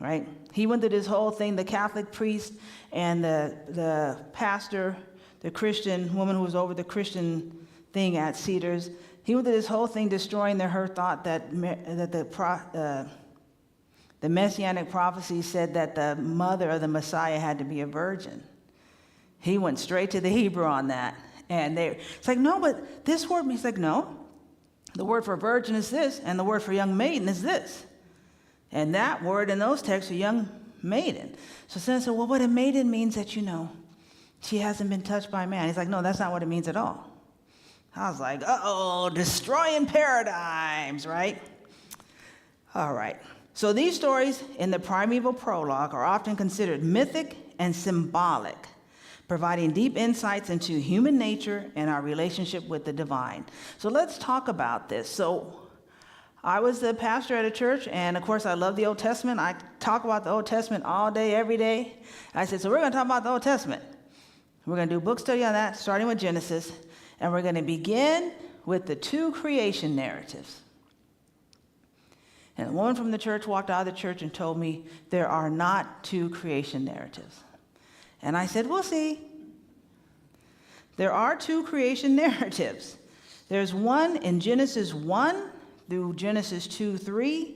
Right? He went through this whole thing, the Catholic priest and the pastor, the Christian woman who was over the Christian thing at Cedars. He went through this whole thing destroying her thought that the messianic prophecy said that the mother of the Messiah had to be a virgin. He went straight to the Hebrew on that. And it's like, no, but this word, he's like, no. The word for virgin is this, and the word for young maiden is this. And that word in those texts are young maiden. So Sam said, well, what a maiden means that, she hasn't been touched by man. He's like, no, that's not what it means at all. I was like, uh-oh, destroying paradigms, right? All right. So these stories in the primeval prologue are often considered mythic and symbolic, providing deep insights into human nature and our relationship with the divine. So let's talk about this. So I was the pastor at a church, and of course I love the Old Testament. I talk about the Old Testament all day, every day. I said, so we're going to talk about the Old Testament. We're going to do a book study on that, starting with Genesis, and we're going to begin with the 2 creation narratives. And a woman from the church walked out of the church and told me there are not 2 creation narratives. And I said, we'll see. There are 2 creation narratives. There's one in Genesis 1 through Genesis 2:3,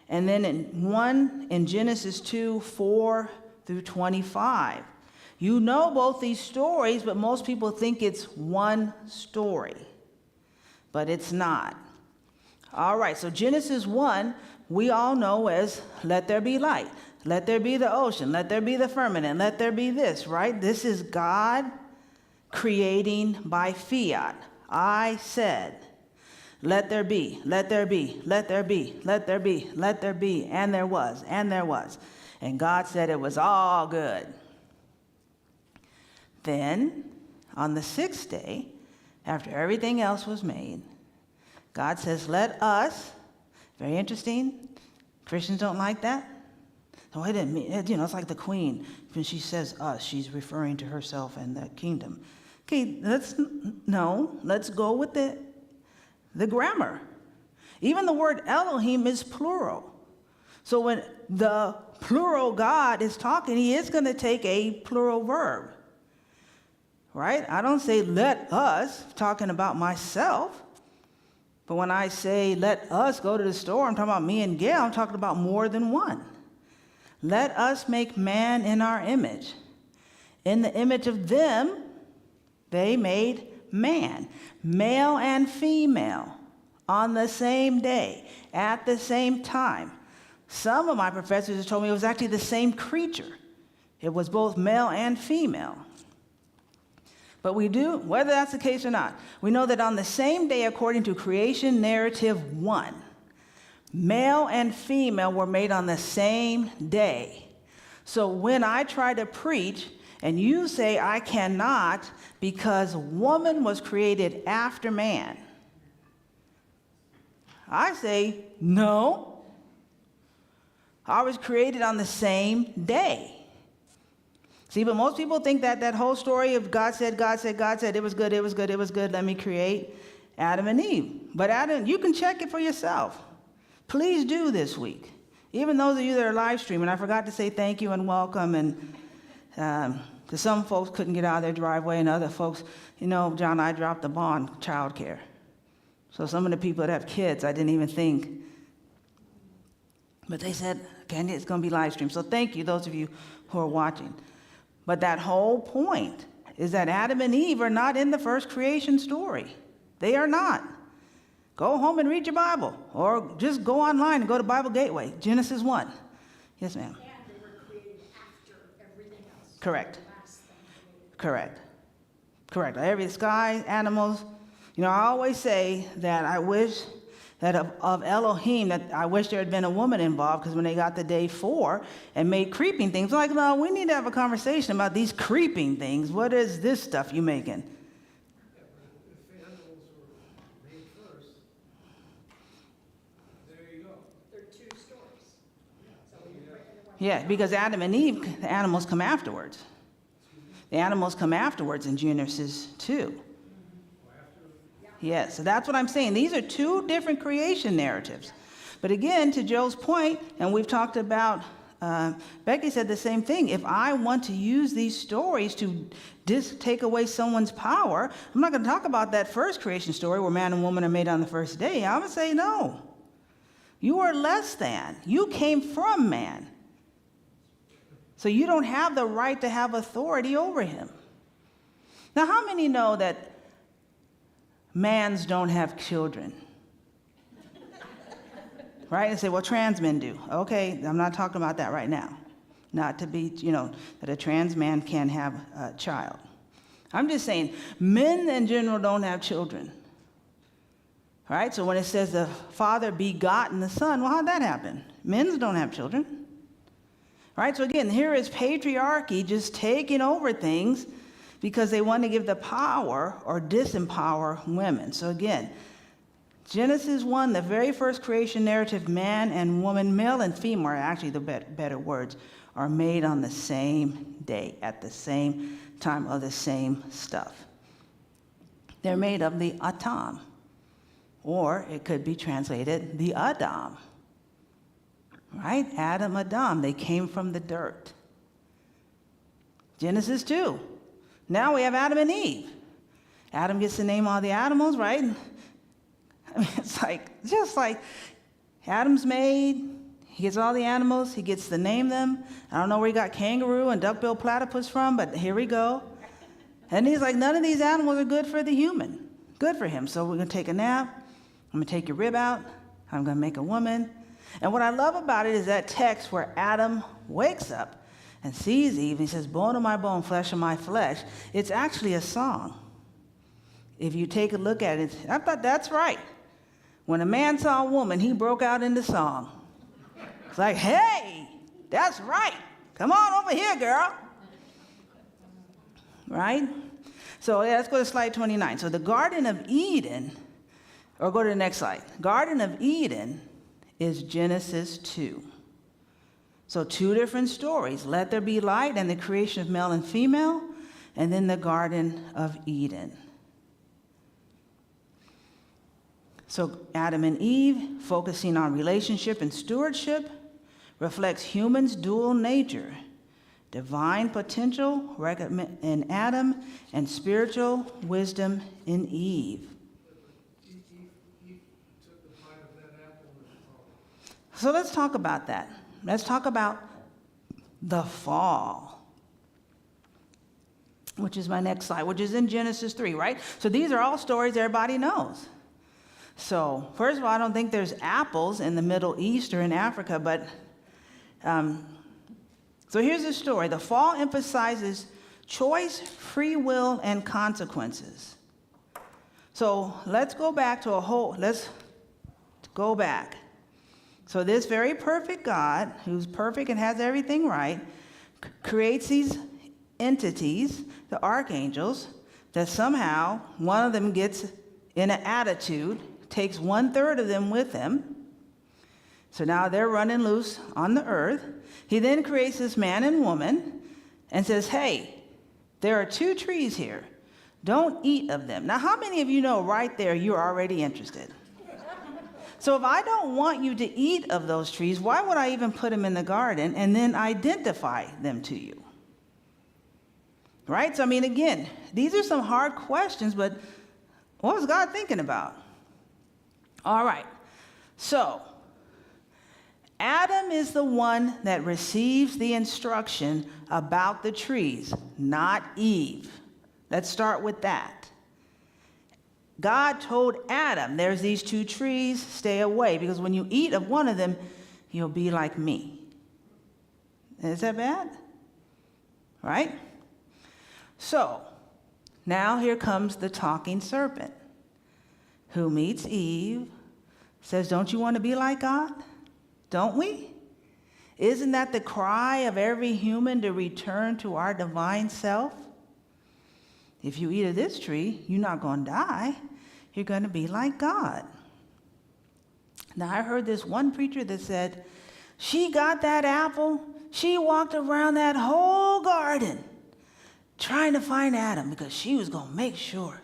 and then one in Genesis 2:4 through 25. You know both these stories, but most people think it's one story. But it's not. All right, so Genesis 1, we all know as let there be light, let there be the ocean, let there be the firmament, let there be this, right? This is God creating by fiat. I said, let there be, let there be, let there be, let there be, let there be, and there was, and there was. And God said it was all good. Then, on the 6th day, after everything else was made, God says, let us, very interesting, Christians don't like that. So it didn't mean, it's like the queen. When she says us, she's referring to herself and the kingdom. Okay, let's go with the grammar. Even the word Elohim is plural. So when the plural God is talking, he is going to take a plural verb. Right? I don't say let us, talking about myself. But when I say let us go to the store, I'm talking about me and Gail, I'm talking about more than one. Let us make man in our image. In the image of them, they made man, male and female, on the same day, at the same time. Some of my professors have told me it was actually the same creature. It was both male and female. But we do, whether that's the case or not, we know that on the same day, according to creation narrative 1, male and female were made on the same day. So when I try to preach and you say I cannot because woman was created after man, I say no. I was created on the same day. See, but most people think that that whole story of God said, it was good, let me create Adam and Eve. But Adam, you can check it for yourself. Please do this week. Even those of you that are live streaming, I forgot to say thank you and welcome. And because some folks couldn't get out of their driveway and other folks, John and I dropped the ball on childcare. So some of the people that have kids, I didn't even think. But they said, Candy, it's going to be live streamed. So thank you, those of you who are watching. But that whole point is that Adam and Eve are not in the first creation story. They are not. Go home and read your Bible, or just go online and go to Bible Gateway, Genesis 1. Yes, ma'am. And they were created after everything else. Correct. The last thing created. Correct. Every sky, animals. I always say that I wish that of Elohim, that I wish there had been a woman involved, because when they got to day 4 and made creeping things, like, no, we need to have a conversation about these creeping things. What is this stuff you making? Yeah, but if animals were made first, there you go. There are 2 stories. So we break it one. Yeah, because Adam and Eve, the animals come afterwards. The animals come afterwards in Genesis 2. Yes, so that's what I'm saying. These are 2 different creation narratives. But again, to Joe's point, and we've talked about, Becky said the same thing. If I want to use these stories to take away someone's power, I'm not going to talk about that first creation story where man and woman are made on the first day. I would say no. You are less than. You came from man. So you don't have the right to have authority over him. Now, how many know that mans don't have children? Right? And say, well, trans men do. Okay, I'm not talking about that right now. Not to be, that a trans man can have a child. I'm just saying, men in general don't have children. All right, so when it says the Father begotten the Son, well, how'd that happen? Men don't have children. All right, so again, here is patriarchy just taking over things because they want to give the power or disempower women. So again, Genesis 1, the very first creation narrative, man and woman, male and female, are actually the better words, are made on the same day, at the same time, of the same stuff. They're made of the atom, or it could be translated the Adam. Right? Adam, Adam, they came from the dirt. Genesis 2, now we have Adam and Eve. Adam gets to name all the animals, right? I mean, it's like, just like Adam's made, he gets all the animals, he gets to name them. I don't know where he got kangaroo and duck-billed platypus from, but here we go. And he's like, none of these animals are good for the human, good for him. So we're going to take a nap, I'm going to take your rib out, I'm going to make a woman. And what I love about it is that text where Adam wakes up and sees Eve, and he says, bone of my bone, flesh of my flesh. It's actually a song. If you take a look at it, I thought that's right. When a man saw a woman, he broke out into song. It's like, hey, that's right. Come on over here, girl. Right? So yeah, let's go to slide 29. So the Garden of Eden, or go to the next slide. Garden of Eden is Genesis 2. So two different stories. Let there be light and the creation of male and female, and then the Garden of Eden. So Adam and Eve, focusing on relationship and stewardship, reflects humans' dual nature, divine potential in Adam and spiritual wisdom in Eve. Eve took the bite of that apple and fall. So let's talk about that. Let's talk about the fall, which is my next slide, which is in Genesis 3, right? So these are all stories everybody knows. So first of all, I don't think there's apples in the Middle East or in Africa, but so here's the story. The fall emphasizes choice, free will, and consequences. So let's go back. So this very perfect God, who's perfect and has everything right, creates these entities, the archangels, that somehow one of them gets in an attitude, takes 1/3 of them with him. So now they're running loose on the earth. He then creates this man and woman and says, hey, there are 2 trees here. Don't eat of them. Now, how many of you know right there you're already interested? So if I don't want you to eat of those trees, why would I even put them in the garden and then identify them to you? Right? So, I mean, again, these are some hard questions, but what was God thinking about? All right. So, Adam is the one that receives the instruction about the trees, not Eve. Let's start with that. God told Adam, there's these 2 trees, stay away, because when you eat of one of them, you'll be like me. Is that bad? Right? So, now here comes the talking serpent, who meets Eve, says, don't you want to be like God? Don't we? Isn't that the cry of every human to return to our divine self? If you eat of this tree, you're not going to die. You're going to be like God. Now, I heard this one preacher that said, she got that apple. She walked around that whole garden trying to find Adam because she was going to make sure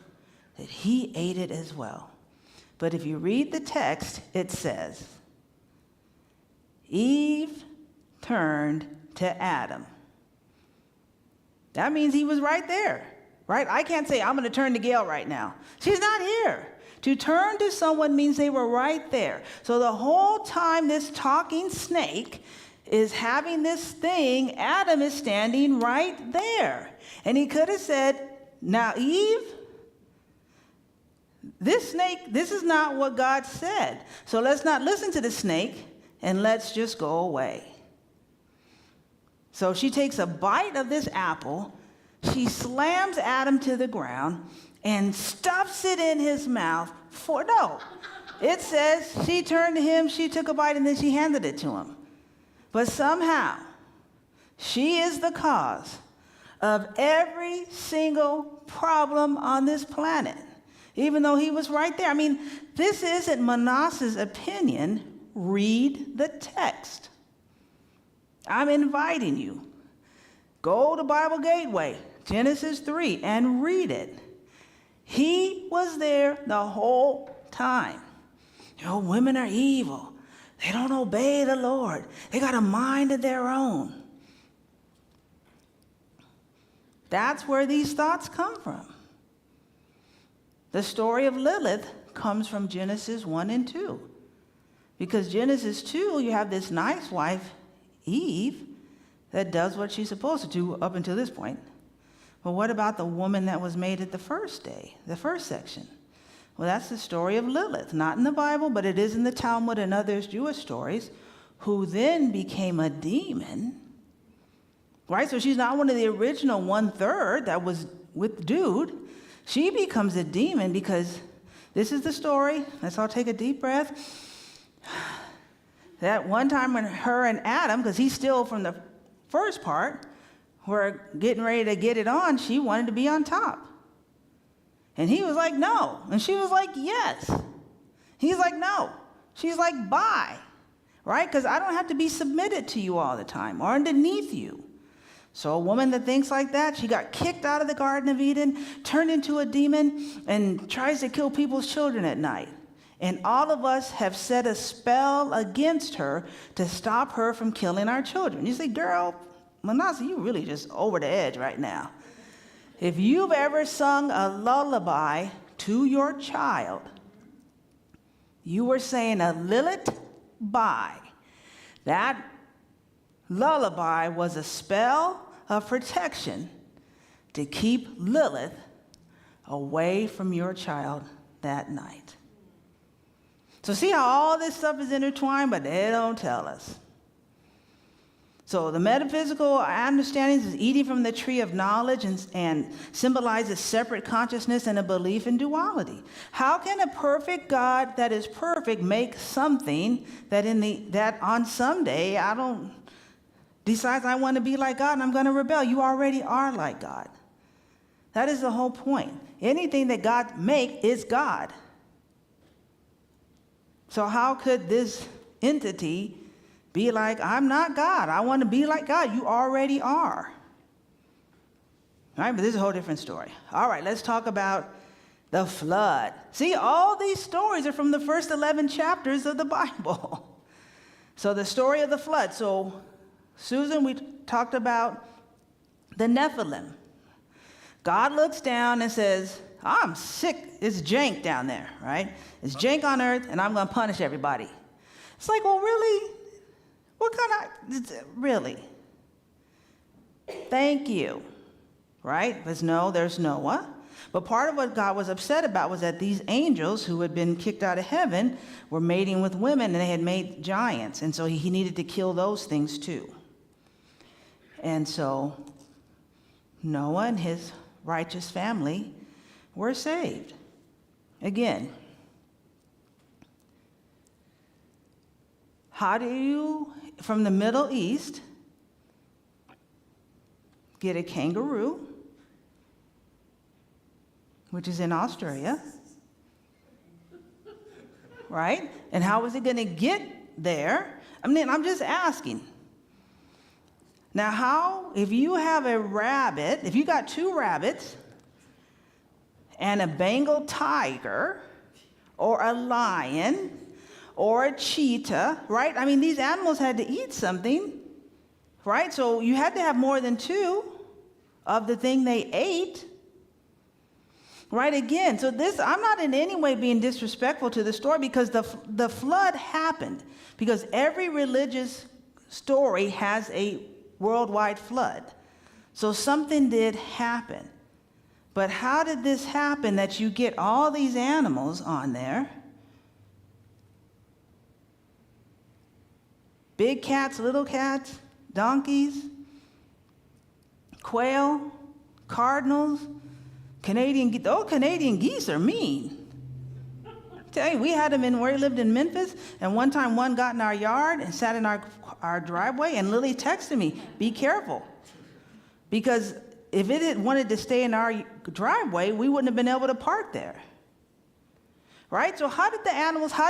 that he ate it as well. But if you read the text, it says, Eve turned to Adam. That means he was right there, right? I can't say, I'm going to turn to Gail right now. She's not here. To turn to someone means they were right there. So the whole time this talking snake is having this thing, Adam is standing right there. And he could have said, now, Eve, this snake, this is not what God said. So let's not listen to the snake and let's just go away. So she takes a bite of this apple, she slams Adam to the ground and stuffs it in his mouth it says she turned to him, she took a bite, and then she handed it to him. But somehow, she is the cause of every single problem on this planet. even though he was right there. I mean, this isn't Manasseh's opinion. Read the text. I'm inviting you. Go to Bible Gateway, Genesis 3, and read it. He was there the whole time. You know, women are evil. They don't obey the Lord. They got a mind of their own. That's where these thoughts come from. The story of Lilith comes from Genesis 1 and 2. Because Genesis 2, you have this nice wife, Eve, that does what she's supposed to do up until this point. But what about the woman that was made at the first day, the first section? Well, that's the story of Lilith, not in the Bible, but it is in the Talmud and other Jewish stories, who then became a demon, right? So she's not one of the original 1/3 that was with dude. She becomes a demon because this is the story. Let's all take a deep breath. That one time when her and Adam, because he's still from the first part, were getting ready to get it on, she wanted to be on top. And he was like, no. And she was like, yes. He's like, no. She's like, bye. Right? Because I don't have to be submitted to you all the time or underneath you. So a woman that thinks like that, she got kicked out of the Garden of Eden, turned into a demon, and tries to kill people's children at night. And all of us have set a spell against her to stop her from killing our children. You say, girl, Minnassa, you really just over the edge right now. If you've ever sung a lullaby to your child, you were saying a Lilith bye. That lullaby was a spell of protection to keep Lilith away from your child that night. So see how all this stuff is intertwined, but they don't tell us. So the metaphysical understandings is eating from the tree of knowledge and symbolizes separate consciousness and a belief in duality. How can a perfect God that is perfect make something that on someday decides I want to be like God and I'm going to rebel? You already are like God. That is the whole point. Anything that God make is God. So how could this entity be like, I'm not God, I want to be like God? You already are. All right, but this is a whole different story. All right, let's talk about the flood. See, all these stories are from the first 11 chapters of the Bible. So the story of the flood. So, Susan, we talked about the Nephilim. God looks down and says, I'm sick. It's jank down there, right? It's jank on earth, and I'm going to punish everybody. It's like, well, really? What kind of, really? Thank you, right? Because there's Noah. But part of what God was upset about was that these angels who had been kicked out of heaven were mating with women, and they had made giants. And so he needed to kill those things too. And so Noah and his righteous family were saved. Again, how do you, from the Middle East, get a kangaroo, which is in Australia, right? And how is it going to get there? I mean, I'm just asking. Now, how, if you have a rabbit, if you got 2 rabbits and a Bengal tiger or a lion or a cheetah, right? I mean, these animals had to eat something, right? So you had to have more than 2 of the thing they ate, right? Again, so this, I'm not in any way being disrespectful to the story, because the flood happened because every religious story has a worldwide flood. So something did happen. But how did this happen that you get all these animals on there? Big cats, little cats, donkeys, quail, cardinals, Canadian geese are mean. Tell you, we had them where we lived in Memphis, and one time one got in our yard and sat in our driveway, and Lily texted me, be careful. Because if it had wanted to stay in our driveway, we wouldn't have been able to park there. right? So how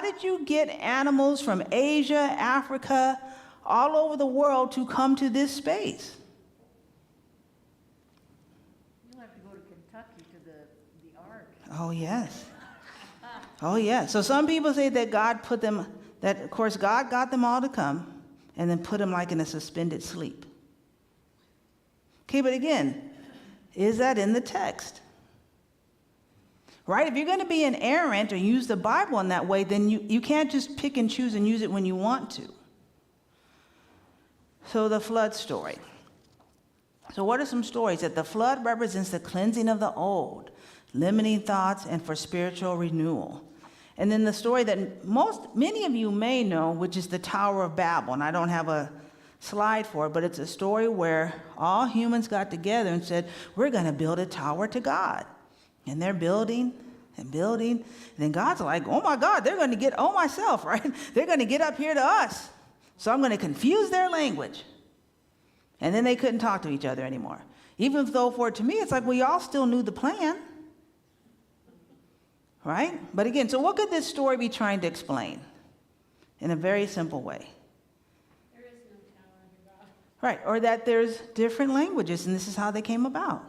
did you get animals from Asia, Africa, all over the world to come to this space? You'll have to go to Kentucky to the Ark. Oh, yes. Oh, yeah. So some people say that of course, God got them all to come and then put them like in a suspended sleep. Okay, but again, is that in the text? Right? If you're going to be inerrant or use the Bible in that way, then you can't just pick and choose and use it when you want to. So the flood story. So what are some stories? That the flood represents the cleansing of the old, limiting thoughts, and for spiritual renewal. And then the story that many of you may know, which is the Tower of Babel. And I don't have a slide for it, but it's a story where all humans got together and said, we're going to build a tower to God. And they're building and building. And then God's like, oh my God, they're going to get, oh myself, right? They're going to get up here to us. So I'm going to confuse their language. And then they couldn't talk to each other anymore. Even though to me, it's like we all still knew the plan. Right? But again, so what could this story be trying to explain? In a very simple way. There is no tower to God. Right, or that there's different languages, and this is how they came about.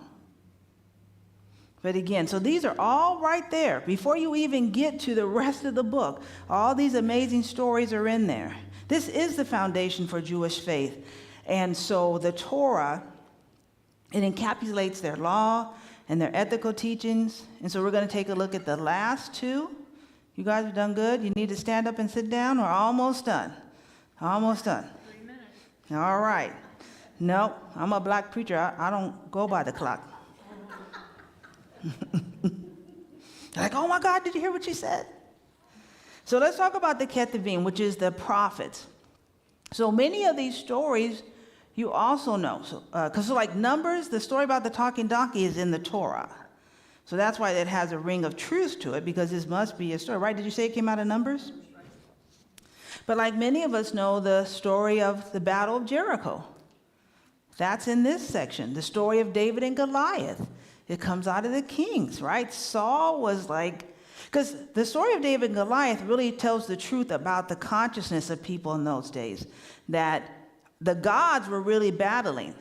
But again, so these are all right there. Before you even get to the rest of the book, all these amazing stories are in there. This is the foundation for Jewish faith. And so the Torah, it encapsulates their law and their ethical teachings. And so we're going to take a look at the last two. You guys have done good. You need to stand up and sit down. We're almost done. Almost done. 3 minutes. All right. Nope, I'm a black preacher. I don't go by the clock. Like, oh my God, did you hear what she said? So let's talk about the Ketuvim, which is the prophets. So many of these stories you also know. Because like Numbers, the story about the talking donkey is in the Torah. So that's why it has a ring of truth to it, because this must be a story, right? Did you say it came out of Numbers? But like many of us know the story of the Battle of Jericho. That's in this section. The story of David and Goliath. It comes out of the Kings, right? Saul was like, because the story of David and Goliath really tells the truth about the consciousness of people in those days, that the gods were really battling.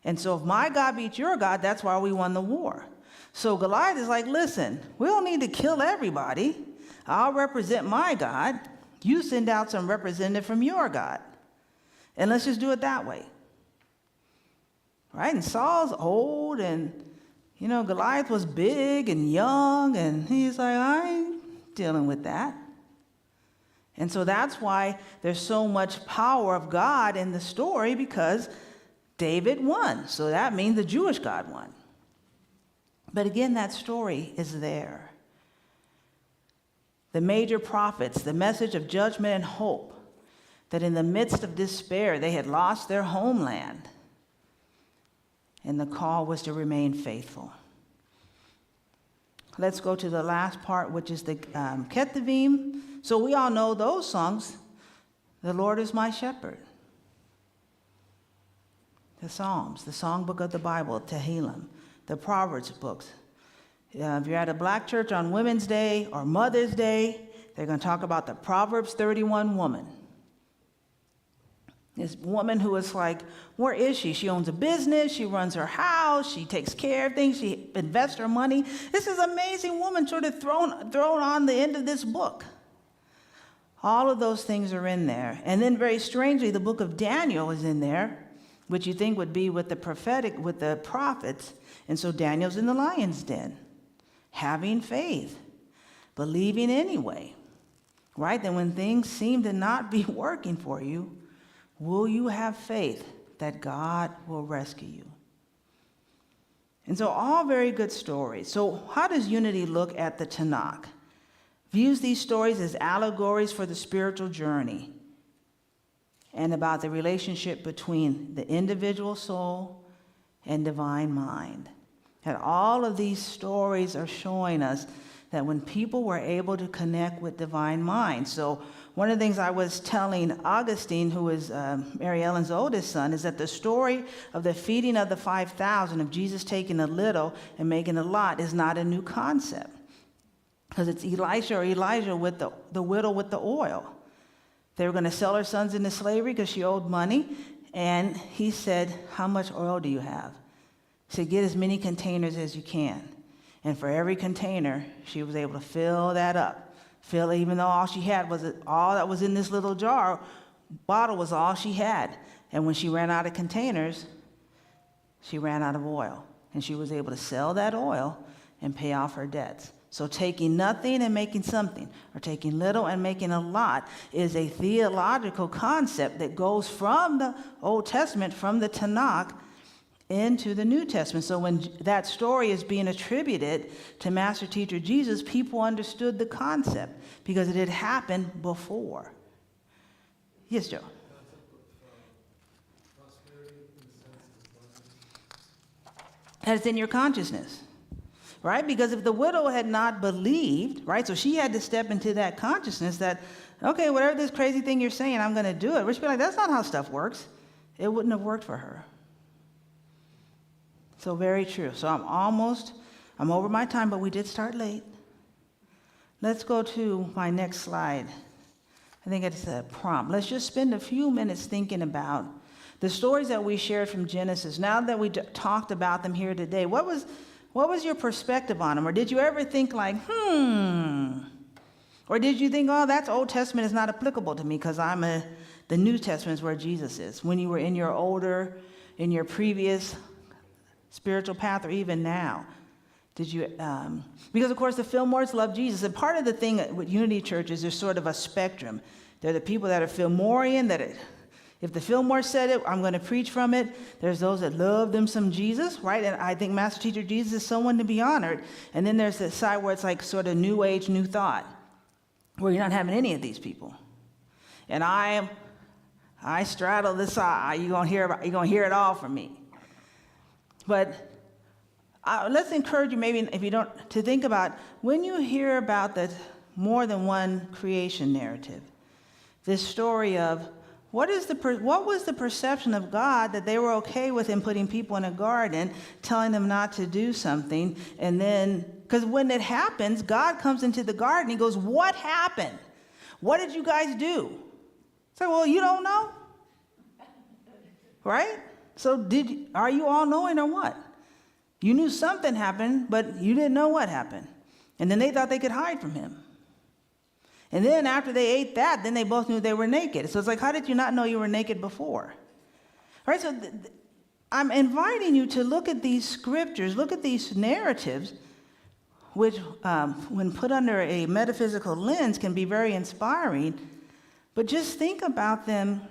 And so if my God beats your God, that's why we won the war. So Goliath is like, listen, we don't need to kill everybody. I'll represent my God. You send out some representative from your God. And let's just do it that way. Right? And Saul's old, and, Goliath was big and young, and he's like, I ain't dealing with that. And so that's why there's so much power of God in the story, because David won. So that means the Jewish God won. But again, that story is there. The major prophets, the message of judgment and hope, that in the midst of despair, they had lost their homeland. And the call was to remain faithful. Let's go to the last part, which is the Ketuvim. So we all know those songs. The Lord is my shepherd. The Psalms, the songbook of the Bible, Tehillim, the Proverbs books. If you're at a black church on Women's Day or Mother's Day, they're going to talk about the Proverbs 31 woman. This woman who is like, where is she? She owns a business, she runs her house, she takes care of things, she invests her money. This is an amazing woman sort of thrown on the end of this book. All of those things are in there. And then very strangely, the book of Daniel is in there, which you think would be with the prophetic, with the prophets. And so Daniel's in the lion's den, having faith, believing anyway, right? Then when things seem to not be working for you, will you have faith that God will rescue you? And so all very good stories. So how does Unity look at the Tanakh? Views these stories as allegories for the spiritual journey and about the relationship between the individual soul and divine mind. And all of these stories are showing us that when people were able to connect with divine mind. So one of the things I was telling Augustine, who is Mary Ellen's oldest son, is that the story of the feeding of the 5,000, of Jesus taking a little and making a lot, is not a new concept. because it's Elisha or Elijah with the widow with the oil. They were going to sell her sons into slavery because she owed money. And he said, how much oil do you have? He said, get as many containers as you can. And for every container, she was able to fill that up. Fill it, even though all she had was all that was in this little bottle was all she had. And when she ran out of containers, she ran out of oil. And she was able to sell that oil and pay off her debts. So taking nothing and making something, or taking little and making a lot, is a theological concept that goes from the Old Testament, from the Tanakh, into the New Testament. So when that story is being attributed to Master Teacher Jesus, people understood the concept because it had happened before. Yes, Joe? Prosperity in the sense of abundance. That's in your consciousness. Right? Because if the widow had not believed, right, so she had to step into that consciousness that, okay, whatever this crazy thing you're saying, I'm going to do it. Which be like, that's not how stuff works. It wouldn't have worked for her. So very true. So I'm over my time, but we did start late. Let's go to my next slide. I think it's a prompt. Let's just spend a few minutes thinking about the stories that we shared from Genesis. Now that we talked about them here today, what was your perspective on them? Or did you ever think like, Or did you think, oh, that's Old Testament is not applicable to me because the New Testament is where Jesus is, when you were in your previous spiritual path, or even now? Did you, because of course the Fillmores love Jesus. And part of the thing with Unity Church is there's sort of a spectrum. There are the people that are Fillmorian, if the Fillmore said it, I'm going to preach from it. There's those that love them some Jesus, right? And I think Master Teacher Jesus is someone to be honored. And then there's the side where it's like sort of New Age, New Thought, where you're not having any of these people. And I straddle this side. You're gonna hear it all from me. But let's encourage you, maybe if you don't, to think about when you hear about the more than one creation narrative, this story of what was the perception of God that they were okay with him putting people in a garden, telling them not to do something, and then, because when it happens, God comes into the garden, he goes, what happened? What did you guys do? It's like, well, you don't know? Right? So are you all knowing or what? You knew something happened, but you didn't know what happened. And then they thought they could hide from him. And then after they ate that, then they both knew they were naked. So it's like, how did you not know you were naked before? All right, so I'm inviting you to look at these scriptures, look at these narratives, which when put under a metaphysical lens can be very inspiring. But just think about them,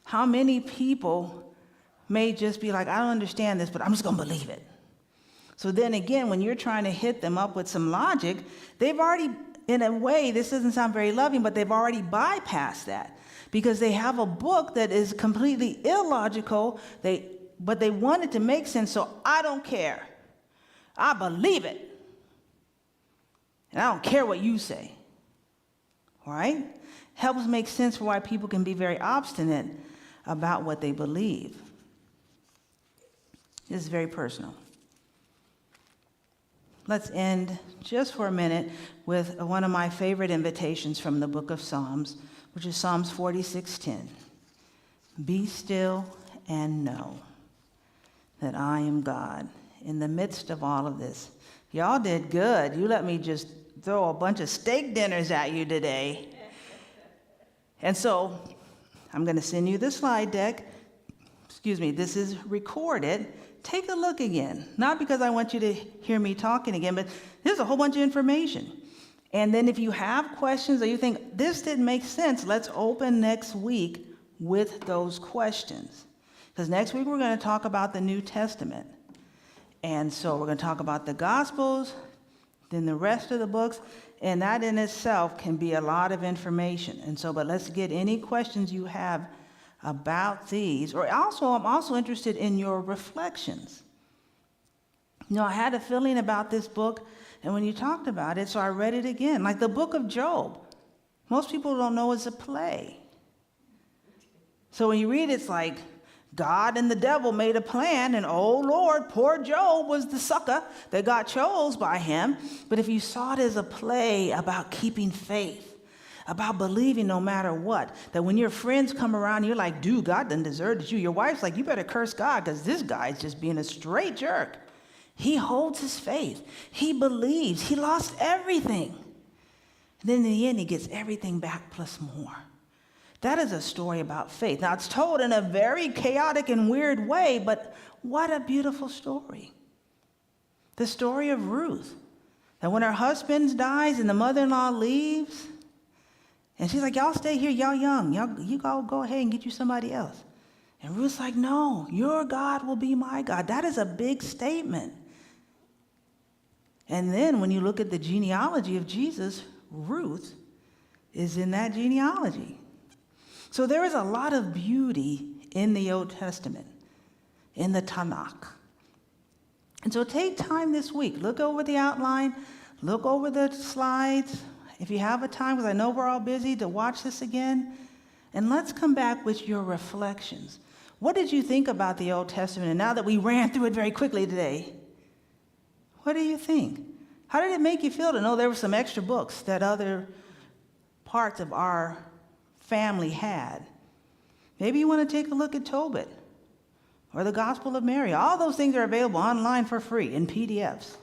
how many people may just be like, I don't understand this, but I'm just going to believe it. So then again, when you're trying to hit them up with some logic, they've already, in a way, this doesn't sound very loving, but they've already bypassed that because they have a book that is completely illogical, but they want it to make sense, so I don't care. I believe it. And I don't care what you say. All right? Helps make sense for why people can be very obstinate about what they believe. This is very personal. Let's end just for a minute with one of my favorite invitations from the book of Psalms, which is Psalms 46:10. Be still and know that I am God in the midst of all of this. Y'all did good. You let me just throw a bunch of steak dinners at you today. And so I'm going to send you the slide deck. This is recorded. Take a look again. Not because I want you to hear me talking again, but there's a whole bunch of information. And then if you have questions or you think this didn't make sense, let's open next week with those questions. Because next week we're going to talk about the New Testament. And so we're going to talk about the Gospels, then the rest of the books, and that in itself can be a lot of information. And so, but let's get any questions you have about these. Or also, I'm also interested in your reflections. You know, I had a feeling about this book, and when you talked about it, so I read it again. Like the book of Job. Most people don't know it's a play. So when you read it, it's like God and the devil made a plan, and oh Lord, poor Job was the sucker that got chose by him. But if you saw it as a play about keeping faith, about believing no matter what, that when your friends come around, you're like, dude, God done deserted you. Your wife's like, you better curse God because this guy's just being a straight jerk. He holds his faith. He believes. He lost everything. And then in the end, he gets everything back plus more. That is a story about faith. Now, it's told in a very chaotic and weird way, but what a beautiful story. The story of Ruth, that when her husband dies and the mother-in-law leaves, and she's like, y'all stay here, y'all young. You go ahead and get you somebody else. And Ruth's like, no, your God will be my God. That is a big statement. And then when you look at the genealogy of Jesus, Ruth is in that genealogy. So there is a lot of beauty in the Old Testament, in the Tanakh. And so take time this week. Look over the outline. Look over the slides. If you have a time, because I know we're all busy, to watch this again. And let's come back with your reflections. What did you think about the Old Testament? And now that we ran through it very quickly today, what do you think? How did it make you feel to know there were some extra books that other parts of our family had? Maybe you want to take a look at Tobit or the Gospel of Mary. All those things are available online for free in PDFs.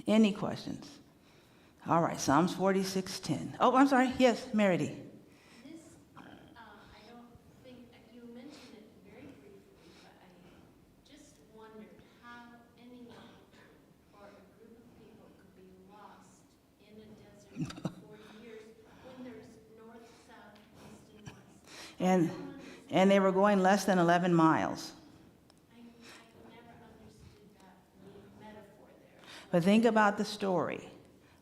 Any questions? All right, Psalms 46:10. Oh, I'm sorry. Yes, Meredy. This, I don't think, you mentioned it very briefly, but I just wondered how anyone or a group of people could be lost in a desert for 4 years when there's north, south, east, and west. And they were going less than 11 miles. I never understood that metaphor there. But think about the story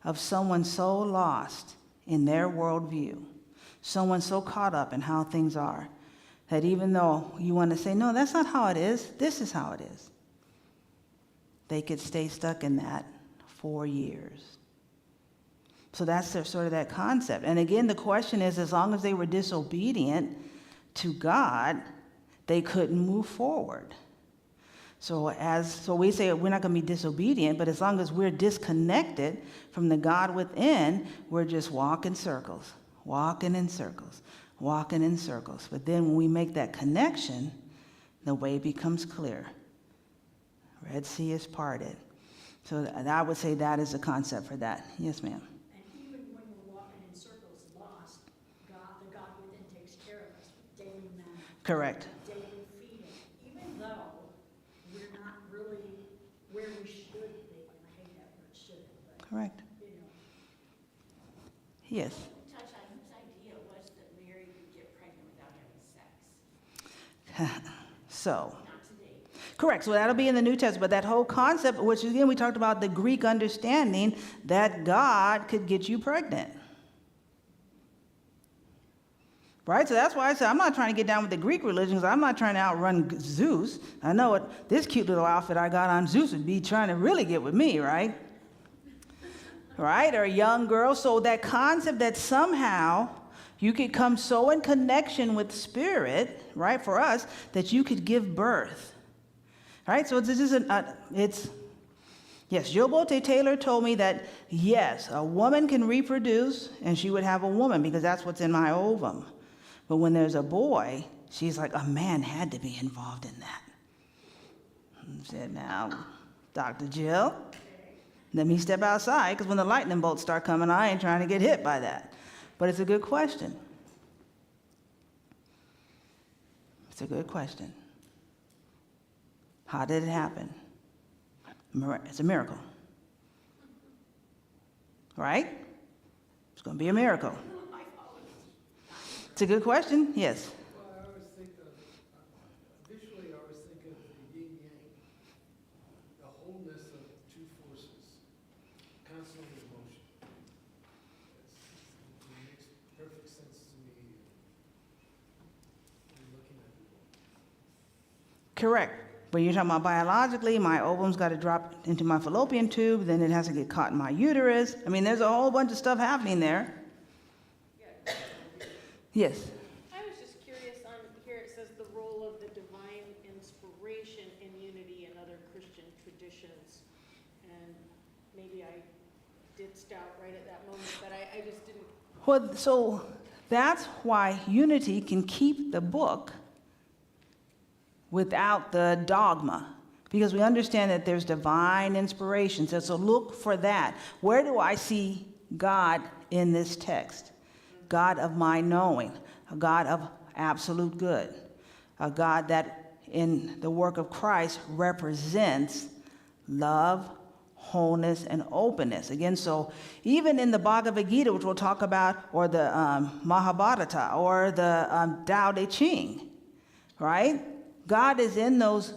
of someone so lost in their worldview, someone so caught up in how things are, that even though you want to say, no, that's not how it is, this is how it is, they could stay stuck in that 4 years. So that's sort of that concept. And again, the question is, as long as they were disobedient to God, they couldn't move forward. So we say we're not going to be disobedient, but as long as we're disconnected from the God within, we're just walking in circles. But then when we make that connection, the way becomes clear. Red Sea is parted. So I would say that is a concept for that. Yes, ma'am. And even when we're walking in circles lost, the God within takes care of us with daily manna. Correct. Daily feeding, even though we're not really where we should be. And I hate that word should, but, Correct. you know. Yes. Touch on whose idea it was that Mary could get pregnant without having sex. So. Not today. Correct. So that'll be in the New Testament. But that whole concept, which again, we talked about the Greek understanding that God could get you pregnant. Right? So that's why I said I'm not trying to get down with the Greek religion, because I'm not trying to outrun Zeus. I know what this cute little outfit I got on Zeus would be trying to really get with me, right? Right? Or a young girl. So that concept that somehow you could come so in connection with spirit, right, for us, that you could give birth. Right? So yes, Yobote Taylor told me that, yes, a woman can reproduce and she would have a woman because that's what's in my ovum. But when there's a boy, she's like, a man had to be involved in that. I said, now, Dr. Jill, let me step outside, because when the lightning bolts start coming, I ain't trying to get hit by that. But it's a good question. It's a good question. How did it happen? It's a miracle. Right? It's going to be a miracle. It's a good question. Yes. Well, I always think visually I always think of the yin yang, the wholeness of two forces, constantly in motion. It makes perfect sense to me in looking at the world. Correct. But you're talking about biologically, my ovum's got to drop into my fallopian tube, then it has to get caught in my uterus. I mean, there's a whole bunch of stuff happening there. Yes. I was just curious on, here it says the role of the divine inspiration in unity and other Christian traditions. And maybe I did stop right at that moment, but I just didn't. Well, so that's why unity can keep the book without the dogma, because we understand that there's divine inspiration. So look for that. Where do I see God in this text? God of my knowing, a God of absolute good, a God that in the work of Christ represents love, wholeness, and openness. Again, so even in the Bhagavad Gita, which we'll talk about, or the Mahabharata, or the Tao Te Ching, right? God is in those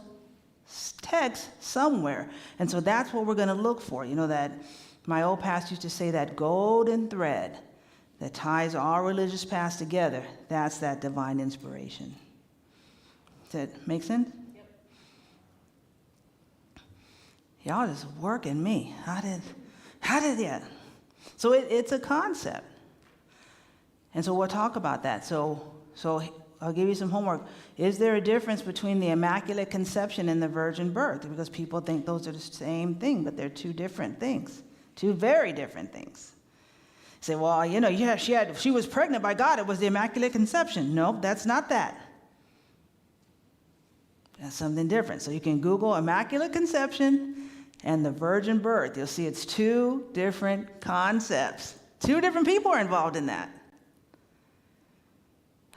texts somewhere. And so that's what we're going to look for. You know, that my old pastor used to say, that golden thread that ties all religious paths together, that's that divine inspiration. Does that make sense? Yep. Y'all just working me. How did that? So it's a concept. And so we'll talk about that. So I'll give you some homework. Is there a difference between the Immaculate Conception and the virgin birth? Because people think those are the same thing, but they're two different things. Two very different things. Say, well, you know, yeah, she was pregnant by God. It was the Immaculate Conception. Nope, that's not that. That's something different. So you can Google Immaculate Conception and the virgin birth. You'll see it's two different concepts. Two different people are involved in that.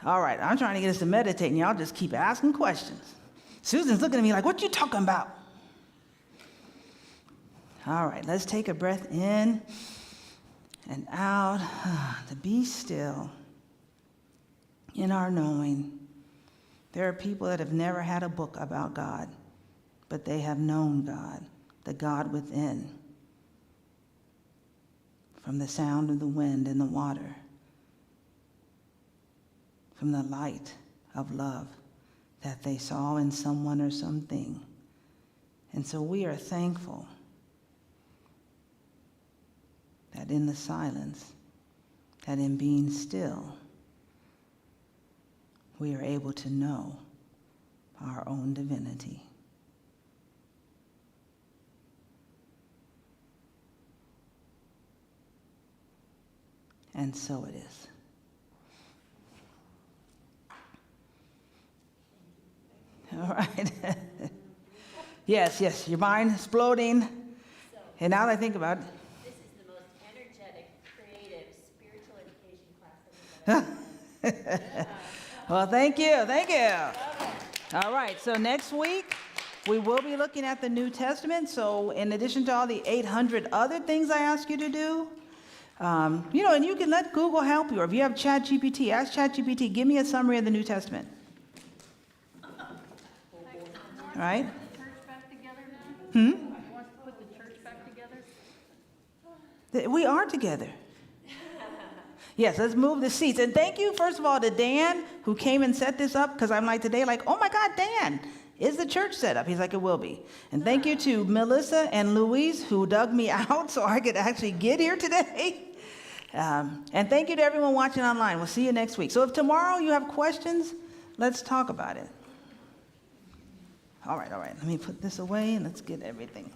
All right, I'm trying to get us to meditate, and y'all just keep asking questions. Susan's looking at me like, what you talking about? All right, let's take a breath in and out, to be still in our knowing. There are people that have never had a book about God, but they have known God, the God within, from the sound of the wind and the water, from the light of love that they saw in someone or something. And so we are thankful that in the silence, that in being still, we are able to know our own divinity. And so it is. All right. Yes, your mind exploding. And now that I think about it, This is the most energetic, creative, spiritual education class I've ever well, thank you. All right, so next week, we will be looking at the New Testament. So in addition to all the 800 other things I ask you to do, and you can let Google help you, or if you have ChatGPT, ask ChatGPT, give me a summary of the New Testament. All right? Put the church back together now? You want to put the church back together? We are together. Yes, let's move the seats. And thank you, first of all, to Dan, who came and set this up, because I'm like today, like, oh my God, Dan, is the church set up? He's like, it will be. And thank you to Melissa and Louise, who dug me out so I could actually get here today. And thank you to everyone watching online. We'll see you next week. So if tomorrow you have questions, let's talk about it. All right. Let me put this away and let's get everything.